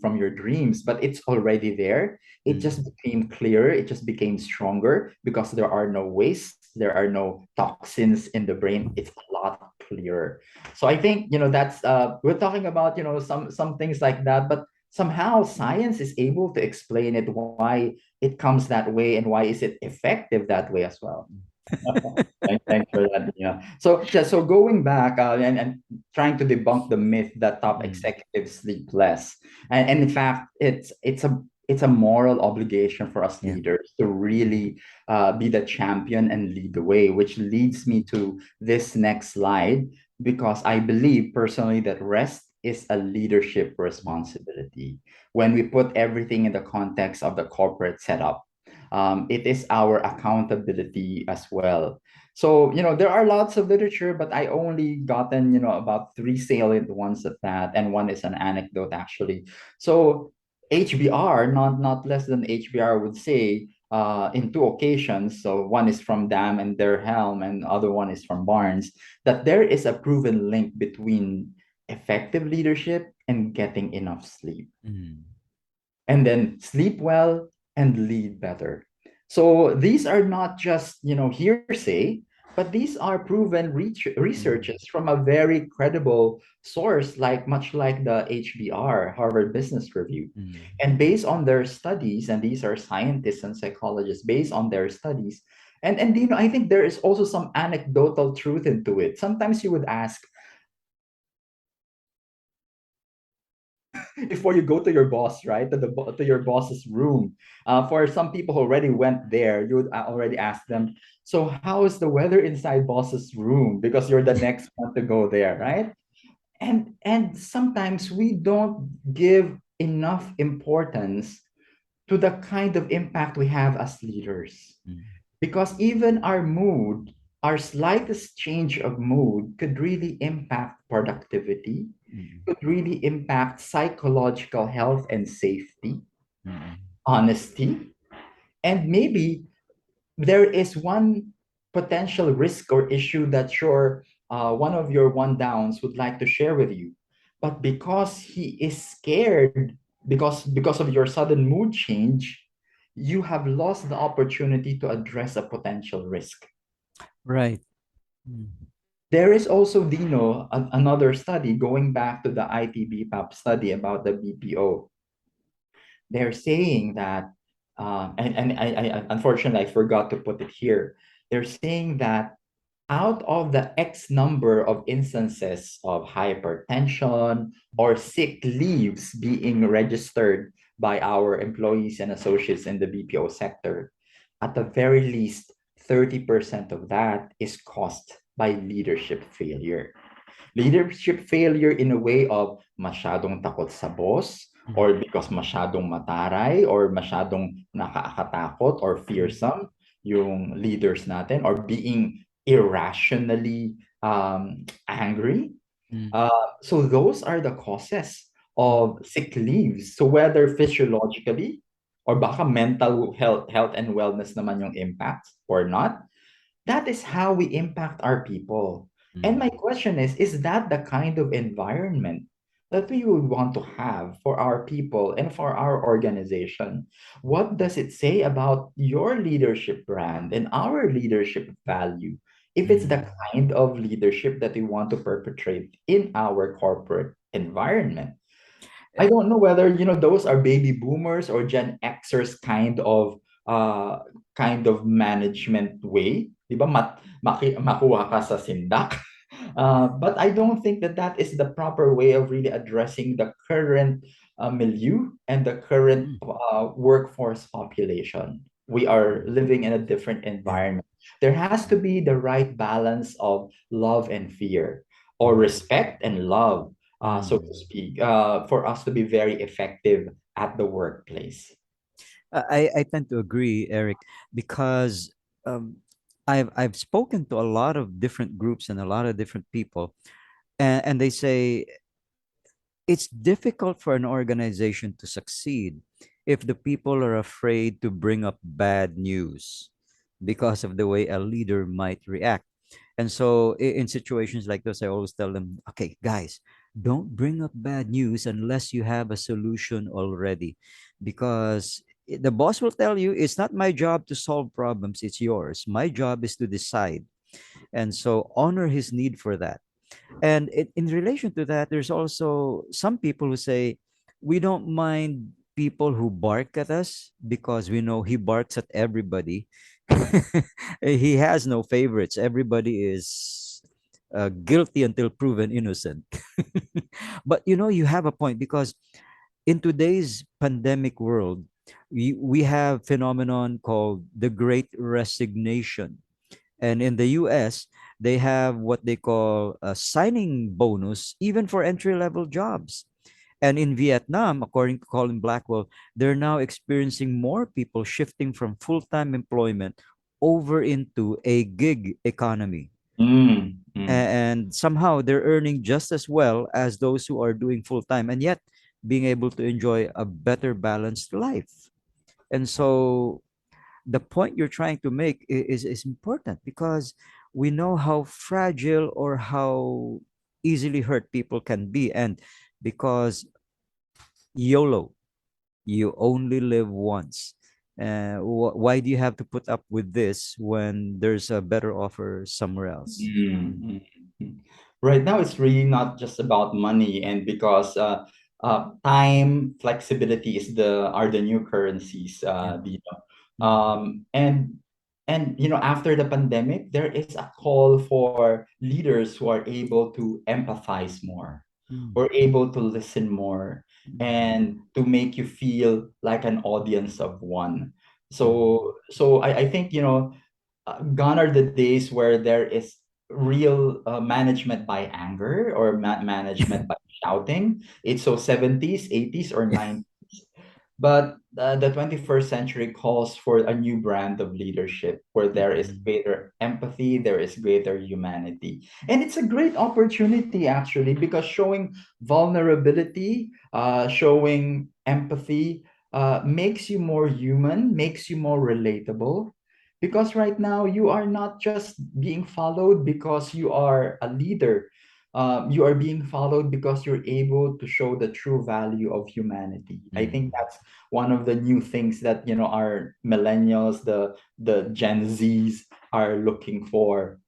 from your dreams, but it's already there. It just Mm. became clearer, it just became stronger because there are no wastes, there are no toxins in the brain. It's a lot clearer. So I think that's we're talking about some things like that, but somehow science is able to explain it, why it comes that way and why is it effective that way as well. Thanks for that. Yeah. So going back and trying to debunk the myth that top Mm. executives sleep less, and in fact, it's a moral obligation for us Yeah. leaders to really be the champion and lead the way, which leads me to this next slide, because I believe personally that rest is a leadership responsibility. When we put everything in the context of the corporate setup, it is our accountability as well. So, there are lots of literature, but I only gotten, about three salient ones of that, and one is an anecdote actually. So, HBR, not less than HBR would say, in two occasions, so one is from Dam and their Helm, and other one is from Barnes, that there is a proven link between effective leadership and getting enough sleep, Mm. and then sleep well and lead better. So these are not just hearsay, but these are proven Mm. researches from a very credible source, much like the HBR, Harvard Business Review. Mm. And based on their studies, and these are scientists and psychologists, based on their studies, and I think there is also some anecdotal truth into it. Sometimes you would ask, before you go to your boss, right? To your boss's room. For some people who already went there, you would already ask them, so how is the weather inside boss's room? Because you're the next one to go there, right? And sometimes we don't give enough importance to the kind of impact we have as leaders. Mm. Because even our mood, our slightest change of mood could really impact productivity, Mm. could really impact psychological health and safety, Mm. honesty, and maybe there is one potential risk or issue that one of your one downs would like to share with you, but because he is scared, because of your sudden mood change, you have lost the opportunity to address a potential risk. Right. Mm. There is also, Dino, another study going back to the IBPAP study about the BPO. They're saying that, and unfortunately I forgot to put it here. They're saying that out of the X number of instances of hypertension or sick leaves being registered by our employees and associates in the BPO sector, at the very least, 30% of that is caused by leadership failure. Leadership failure in a way of masyadong takot sa boss, Mm. or because masyadong mataray or masyadong nakakatakot or Mm. fearsome yung leaders natin, or being irrationally angry. Mm. So those are the causes of sick leaves. So whether physiologically or baka mental health and wellness naman yung impact or not, that is how we impact our people. And my Mm. question is that the kind of environment that we would want to have for our people and for our organization? What does it say about your leadership brand and our leadership value if it's the Mm. kind of leadership that we want to perpetrate in our corporate environment? I don't know whether those are baby boomers or Gen Xers uh kind of management way, 'di ba? Makuha ka sa sindak. But I don't think that that is the proper way of really addressing the current milieu and the current Mm. workforce population. We are living in a different Yeah. environment. There has to be the right balance of love and fear, or Mm. respect and love, so to Mm. speak, for us to be very effective at the workplace. I tend to agree, Eric, because um, I've spoken to a lot of different groups and a lot of different people, and they say it's difficult for an organization to succeed if the people are afraid to bring up bad news because of the way a leader might react. And so in situations like this, I always tell them, okay, guys, don't bring up bad news unless you have a solution already. Because the boss will tell you, it's not my job to solve problems, it's yours. My job is to decide. And so honor his need for that. And in relation to that, there's also some people who say, we don't mind people who bark at us because we know he barks at everybody. He has no favorites. Everybody is guilty until proven innocent. But you have a point because in today's pandemic world, we have phenomenon called the Great Resignation, and in the US, they have what they call a signing bonus, even for entry level jobs. And in Vietnam, according to Colin Blackwell, they're now experiencing more people shifting from full time employment over into a gig economy. Mm, mm, And somehow they're earning just as well as those who are doing full time and yet being able to enjoy a better balanced life. And so the point you're trying to make is important because we know how fragile or how easily hurt people can be. And because YOLO, you only live once. Why do you have to put up with this when there's a better offer somewhere else? mm, mm. Right now, it's really not just about money, and because time, flexibility are the new currencies, Yeah. Mm. and after the pandemic, there is a call for leaders who are able to empathize more, Mm. or able to listen more, Mm. and to make you feel like an audience of one. Mm. So I think gone are the days where there is real management by anger, or management by shouting. It's so 70s, 80s, or 90s. But the 21st century calls for a new brand of leadership where there is Mm. greater empathy, there is greater humanity. And it's a great opportunity, actually, because showing vulnerability, showing empathy, makes you more human, makes you more relatable. Because right now, you are not just being followed because you are a leader. You are being followed because you're able to show the true value of humanity. I think Mm. that's one of the new things that our millennials, the Gen Zs, are looking for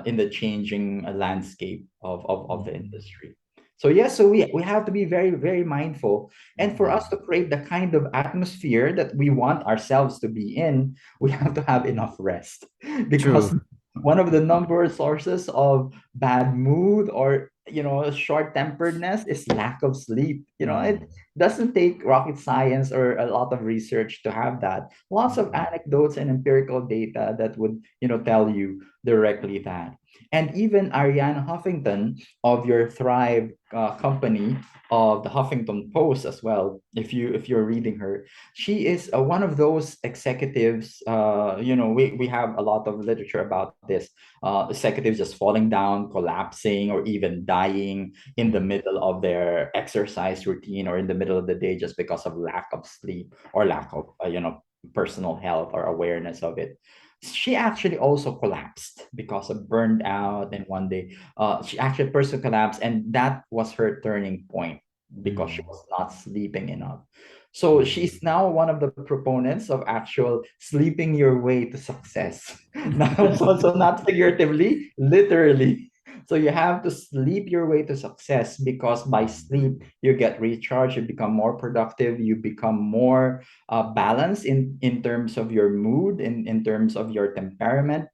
in the changing landscape of the Mm. industry. So yes, so we have to be very, very mindful, and for us Mm. to create the kind of atmosphere that we want ourselves to be in, we have to have enough rest. Because True. one of the number sources of bad mood, or short temperedness, is lack of sleep. It Mm. doesn't take rocket science or a lot of research to have that. Lots of Mm. anecdotes and empirical data that would tell you directly that. And even Ariane Huffington of your Thrive company, of the Huffington Post as well, if you're reading her, she is one of those executives. We have a lot of literature about this, executives just falling down, collapsing, or even dying in the Mm. middle of their exercise routine, or in the middle of the day, just because of lack of sleep, or lack of personal health or awareness of it. she actually also collapsed because of burned out, and one day she actually personally collapsed, and that was her turning point because she Mm. was not sleeping enough. So Mm. she's now one of the proponents of actual sleeping your way to success. Now, so not figuratively, literally. So you have to sleep your way to success, because by sleep you get recharged, you become more productive, you become more balance in terms of your mood, in terms of your temperament.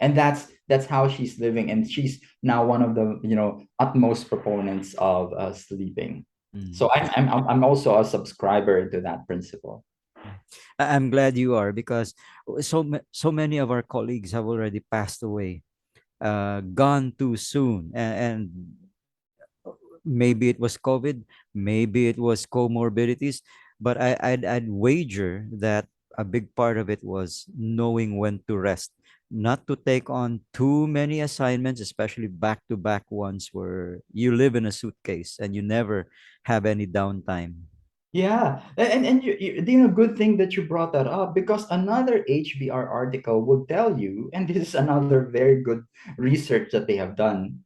And that's how she's living, and she's now one of the utmost proponents of sleeping. Mm. So I'm also a subscriber to that principle. I'm glad you are, because so many of our colleagues have already passed away, gone too soon, and maybe it was COVID, maybe it was comorbidities, but I'd wager that a big part of it was knowing when to rest, not to take on too many assignments, especially back to back ones where you live in a suitcase and you never have any downtime. Yeah, and good thing that you brought that up, because another HBR article will tell you, and this is another very good research that they have done.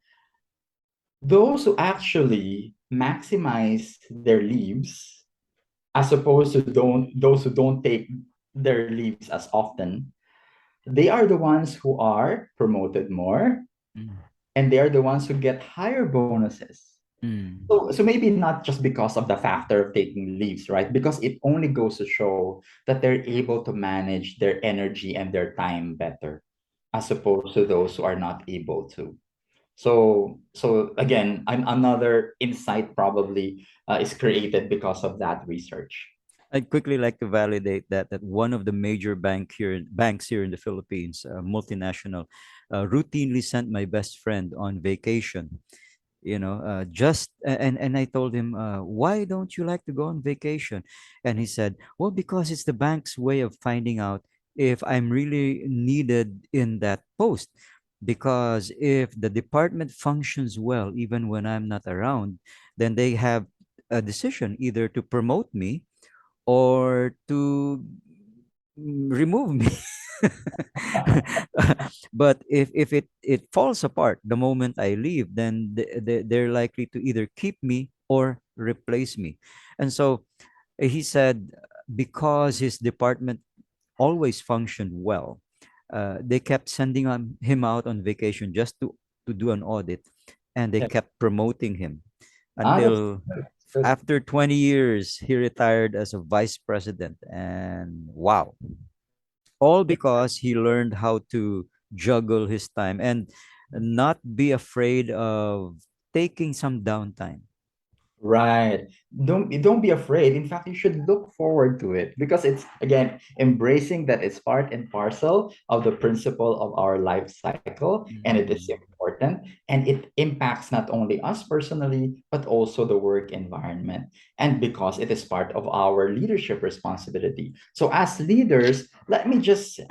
Those who actually maximize their leaves, as opposed to don't those who don't take their leaves as often, they are the ones who are promoted more, Mm. and they are the ones who get higher bonuses. Mm. So maybe not just because of the factor of taking leaves, right? Because it only goes to show that they're able to manage their energy and their time better, as opposed to those who are not able to. So again, another insight probably is created because of that research. I'd quickly like to validate that one of the major banks here in the Philippines, multinational, routinely sent my best friend on vacation. And I told him, why don't you like to go on vacation? And he said, well, because it's the bank's way of finding out if I'm really needed in that post. Because if the department functions well, even when I'm not around, then they have a decision either to promote me or to remove me. But if it falls apart the moment I leave, then they're likely to either keep me or replace me. And so he said, because his department always functioned well, they kept sending him out on vacation just to do an audit, and they Yeah. kept promoting him That's until good. Good. after 20 years he retired as a vice president. And wow, all because he learned how to juggle his time and not be afraid of taking some downtime. Right. Don't be afraid. In fact, you should look forward to it, because it's again embracing that it's part and parcel of the principle of our life cycle, and it is Mm. important, and it impacts not only us personally but also the work environment, and because it is part of our leadership responsibility. So as leaders, let me just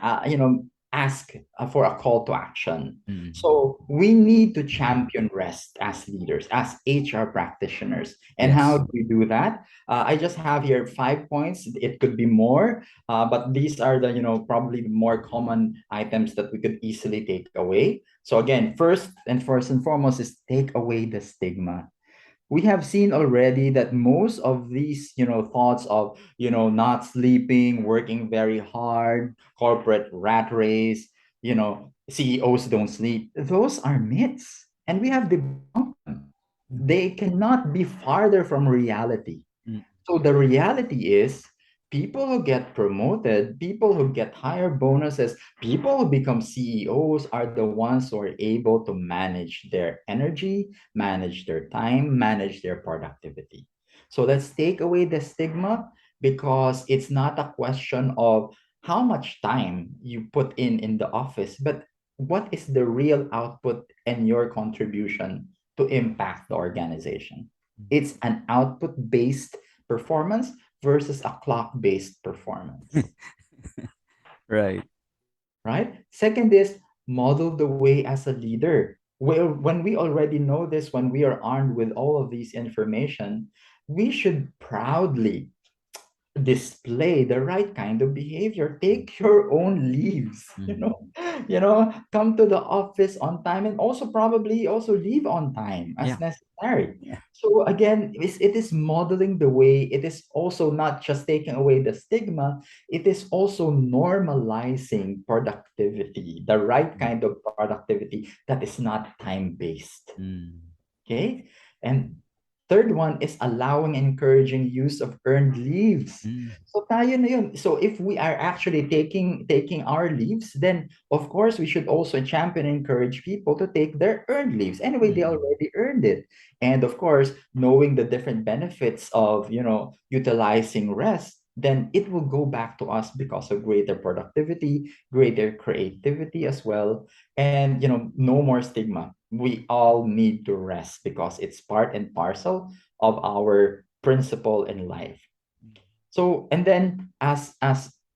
ask for a call to action. Mm. So we need to champion rest as leaders, as HR practitioners. And how Yes. do we do that? I just have here 5 points. It could be more, but these are the probably the more common items that we could easily take away. So again, first and foremost is take away the stigma. We have seen already that most of these thoughts of not sleeping, working very hard, corporate rat race, CEOs don't sleep, those are myths, and we have debunked them. They cannot be farther from reality. Mm. So the reality is, people who get promoted, people who get higher bonuses, people who become CEOs are the ones who are able to manage their energy, manage their time, manage their productivity. So let's take away the stigma, because it's not a question of how much time you put in the office, but what is the real output and your contribution to impact the organization. It's an output based performance versus a clock based performance, Right. right? Second is model the way as a leader. When we already know this, when we are armed with all of these information, we should proudly display the right kind of behavior. Take your own leaves, Mm-hmm. come to the office on time, and also probably also leave on time as Yeah. necessary. Yeah. So again, it is modeling the way. It is also not just taking away the stigma, it is also normalizing productivity, the right Mm. kind of productivity that is not time based. Mm. Okay. And third one is allowing and encouraging use of earned leaves. Mm. So tayo na yun. So if we are actually taking our leaves, then of course we should also champion and encourage people to take their earned leaves. Anyway, they Mm. already earned it. And of course, knowing the different benefits of, utilizing rest, then it will go back to us because of greater productivity, greater creativity as well, and no more stigma. We all need to rest because it's part and parcel of our principle in life. So, and then as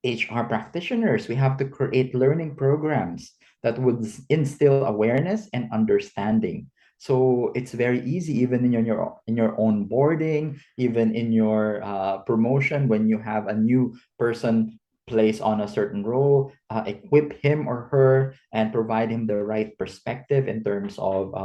HR practitioners, we have to create learning programs that would instill awareness and understanding. So it's very easy, even in your onboarding, even in your promotion, when you have a new person placed on a certain role, equip him or her and provide him the right perspective in terms of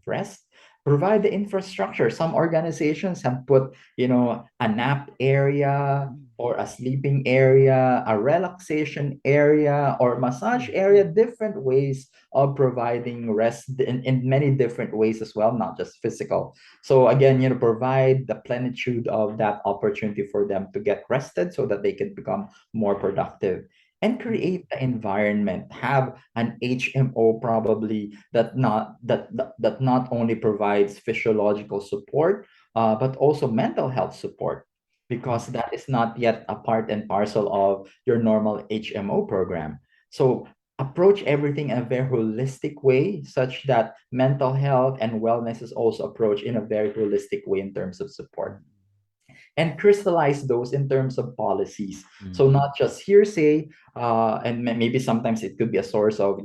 rest. Provide the infrastructure. Some organizations have put a nap area Mm. or a sleeping area, a relaxation area, or massage Mm. area, different ways of providing rest in many different ways as well, not just physical. So again, provide the plenitude of that opportunity for them to get rested so that they can become more productive. And Mm. create the environment. Have an HMO probably that not only provides physiological support, but also mental health support, Mm. because that is not yet a part and parcel of your normal HMO program. So approach everything in a very holistic way, such that mental health and wellness is also approached in a very holistic way in terms of support, and crystallize those in terms of policies. Mm. So not just hearsay, and maybe sometimes it could be a source of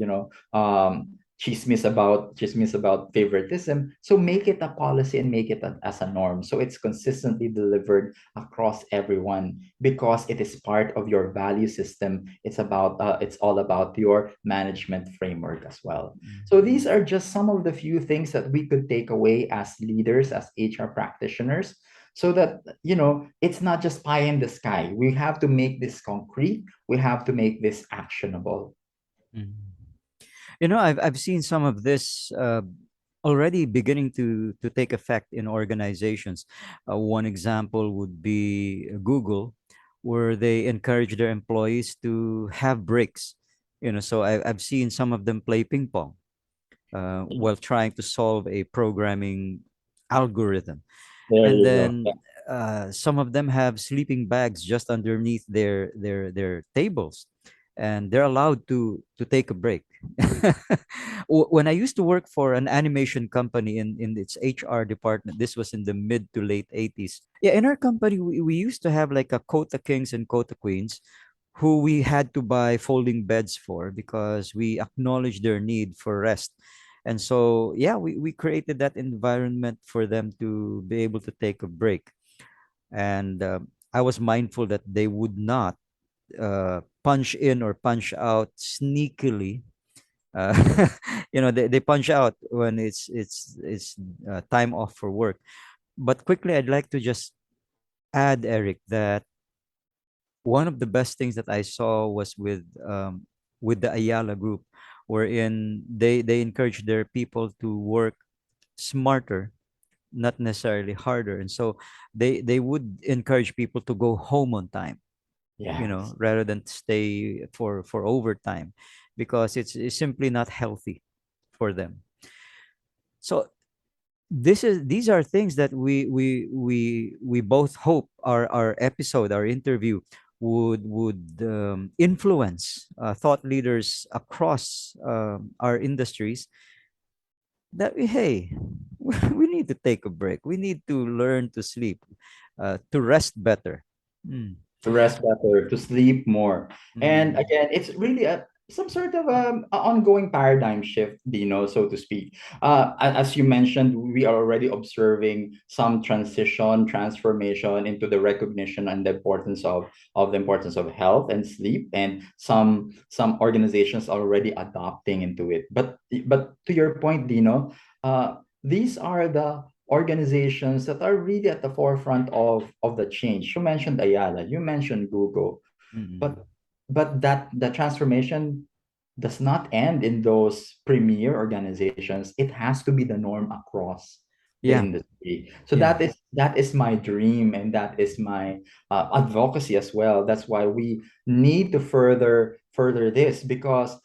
chismis about favoritism. So make it a policy and make it as a norm. So it's consistently delivered across everyone because it is part of your value system. It's all about your management framework as well. So these are just some of the few things that we could take away as leaders, as HR practitioners, so that it's not just pie in the sky. We have to make this concrete, we have to make this actionable. Mm. I've seen some of this already beginning to take effect in organizations. One example would be Google, where they encourage their employees to have breaks. So I've seen some of them play ping pong while trying to solve a programming algorithm, There and you go. Yeah. then some of them have sleeping bags just underneath their tables, and they're allowed to take a break. When I used to work for an animation company in its HR department, this was in the mid to late 80s. Yeah, in our company, we used to have like a quota kings and quota queens who we had to buy folding beds for because we acknowledge their need for rest. And so, yeah, we created that environment for them to be able to take a break. And I was mindful that they would not punch in or punch out sneakily. Uh, they punch out when it's time off for work. But quickly, I'd like to just add, Eric, that one of the best things that I saw was with the Ayala group, wherein they encourage their people to work smarter, not necessarily harder. And so they would encourage people to go home on time, Yes. rather than stay for overtime, because it's simply not healthy for them. So these are things that we both hope our episode, our interview, would influence thought leaders across our industries, that hey, we need to take a break, we need to learn to sleep, to rest better. Mm. To rest better, to sleep more. And Mm. again, it's really some sort of ongoing paradigm shift, so to speak. As you mentioned, we are already observing some transformation into the recognition and the importance of health and sleep, and some organizations are already adopting into it. But to your point, these are the organizations that are really at the forefront of the change. You mentioned Ayala, you mentioned Google, Mm-mm. but that the transformation does not end in those premier organizations. It has to be the norm across the Yeah, industry. So yeah. that is my dream, and that is my advocacy as well. That's why we need to further this, because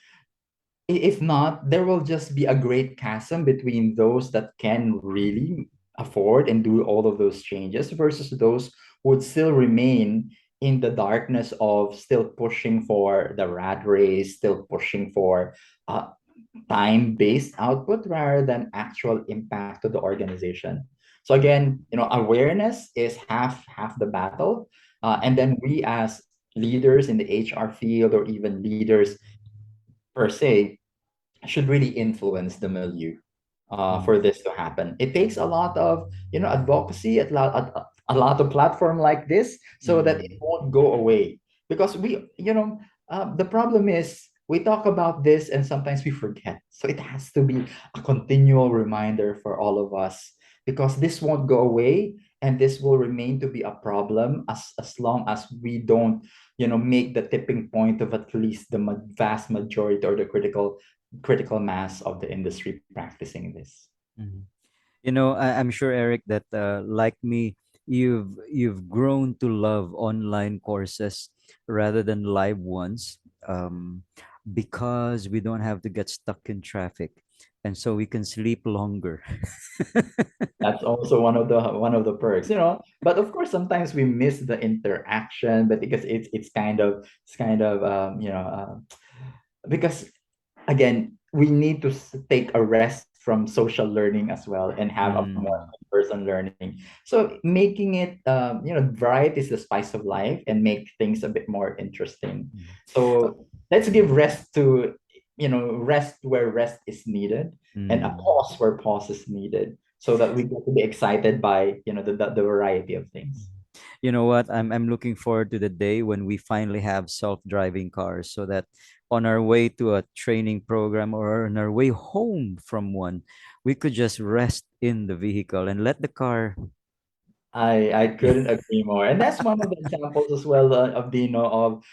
if not, there will just be a great chasm between those that can really afford and do all of those changes versus those who would still remain in the darkness of still pushing for the rat race, still pushing for uh, time-based output rather than actual impact to the organization. So again, awareness is half the battle, and then we as leaders in the HR field, or even leaders per se, should really influence the milieu for Mm, this to happen. It takes a lot of advocacy, a lot of platform like this, so that it mm, won't go away. Because the problem is we talk about this and sometimes we forget. So it has to be a continual reminder for all of us, because this won't go away, and this will remain to be a problem as long as we don't make the tipping point of at least the vast majority, or the critical mass of the industry practicing this. mm. I'm sure, Eric, that like me, you've grown to love online courses rather than live ones, because we don't have to get stuck in traffic, and so we can sleep longer. That's also one of the perks, but of course sometimes we miss the interaction, but because it's kind of because again, we need to take a rest from social learning as well, and have a more Mm, in-person learning. So making it, variety is the spice of life, and make things a bit more interesting. mm. Uh, So let's give rest to, rest where rest is needed, and a mm. pause where pause is needed, so that we get to be excited by, the variety of things. You know what? I'm looking forward to the day when we finally have self-driving cars, so that on our way to a training program or on our way home from one, we could just rest in the vehicle and let the car. I couldn't agree more, and that's one of the examples as well, of of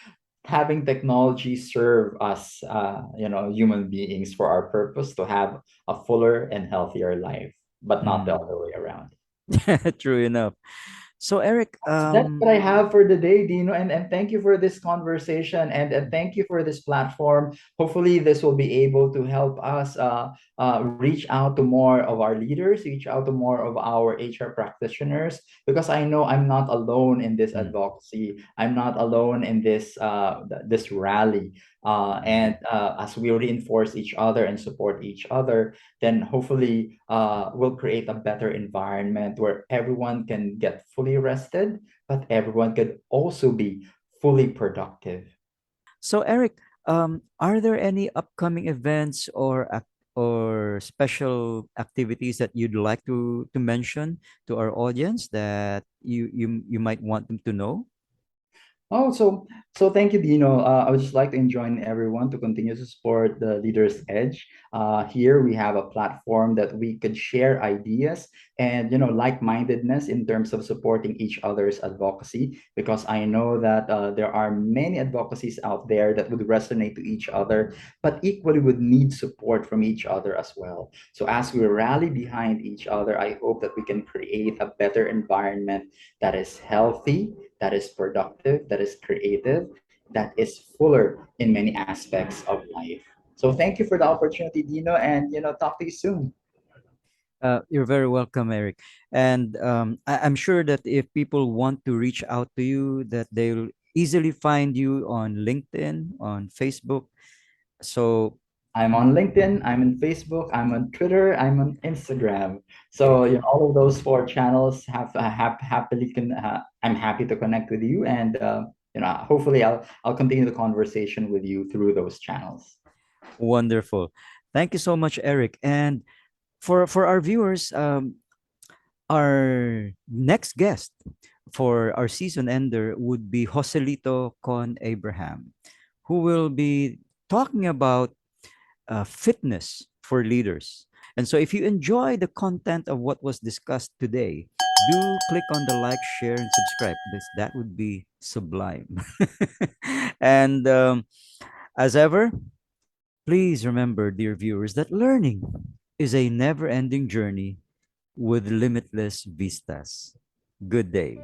having technology serve us, human beings, for our purpose to have a fuller and healthier life, but not the Mm. other way around. True enough. So Eric, That's what I have for today, Dino. And thank you for this conversation, and thank you for this platform. Hopefully, this will be able to help us reach out to more of our leaders, reach out to more of our HR practitioners, because I know I'm not alone in this mm, advocacy. I'm not alone in this rally. And as we reinforce each other and support each other, then hopefully we'll create a better environment where everyone can get fully rested, but everyone could also be fully productive. so Eric, are there any upcoming events or special activities that you'd like to mention to our audience that you might want them to know? Oh, so thank you, Dino. I would just like to join everyone to continue to support the Leader's Edge. Here we have a platform that we could share ideas and like-mindedness in terms of supporting each other's advocacy. Because I know that there are many advocacies out there that would resonate to each other, but equally would need support from each other as well. So as we rally behind each other, I hope that we can create a better environment that is healthy, that is productive, that is creative, that is fuller in many aspects of life. So thank you for the opportunity, Dino, and talk to you soon. You're very welcome, Eric. And I'm sure that if people want to reach out to you, that they'll easily find you on LinkedIn, on Facebook. So, I'm on LinkedIn, I'm on Facebook, I'm on Twitter, I'm on Instagram. okay. So all of those four channels have happily can I'm happy to connect with you, and hopefully I'll continue the conversation with you through those channels. Wonderful. Thank you so much, Eric. And for our viewers, our next guest for our season ender would be Joselito Con Abraham, who will be talking about fitness for leaders. And so, if you enjoy the content of what was discussed today, do click on the like, share, and subscribe. That would be sublime. And as ever, please remember, dear viewers, that learning is a never ending journey with limitless vistas. Good day.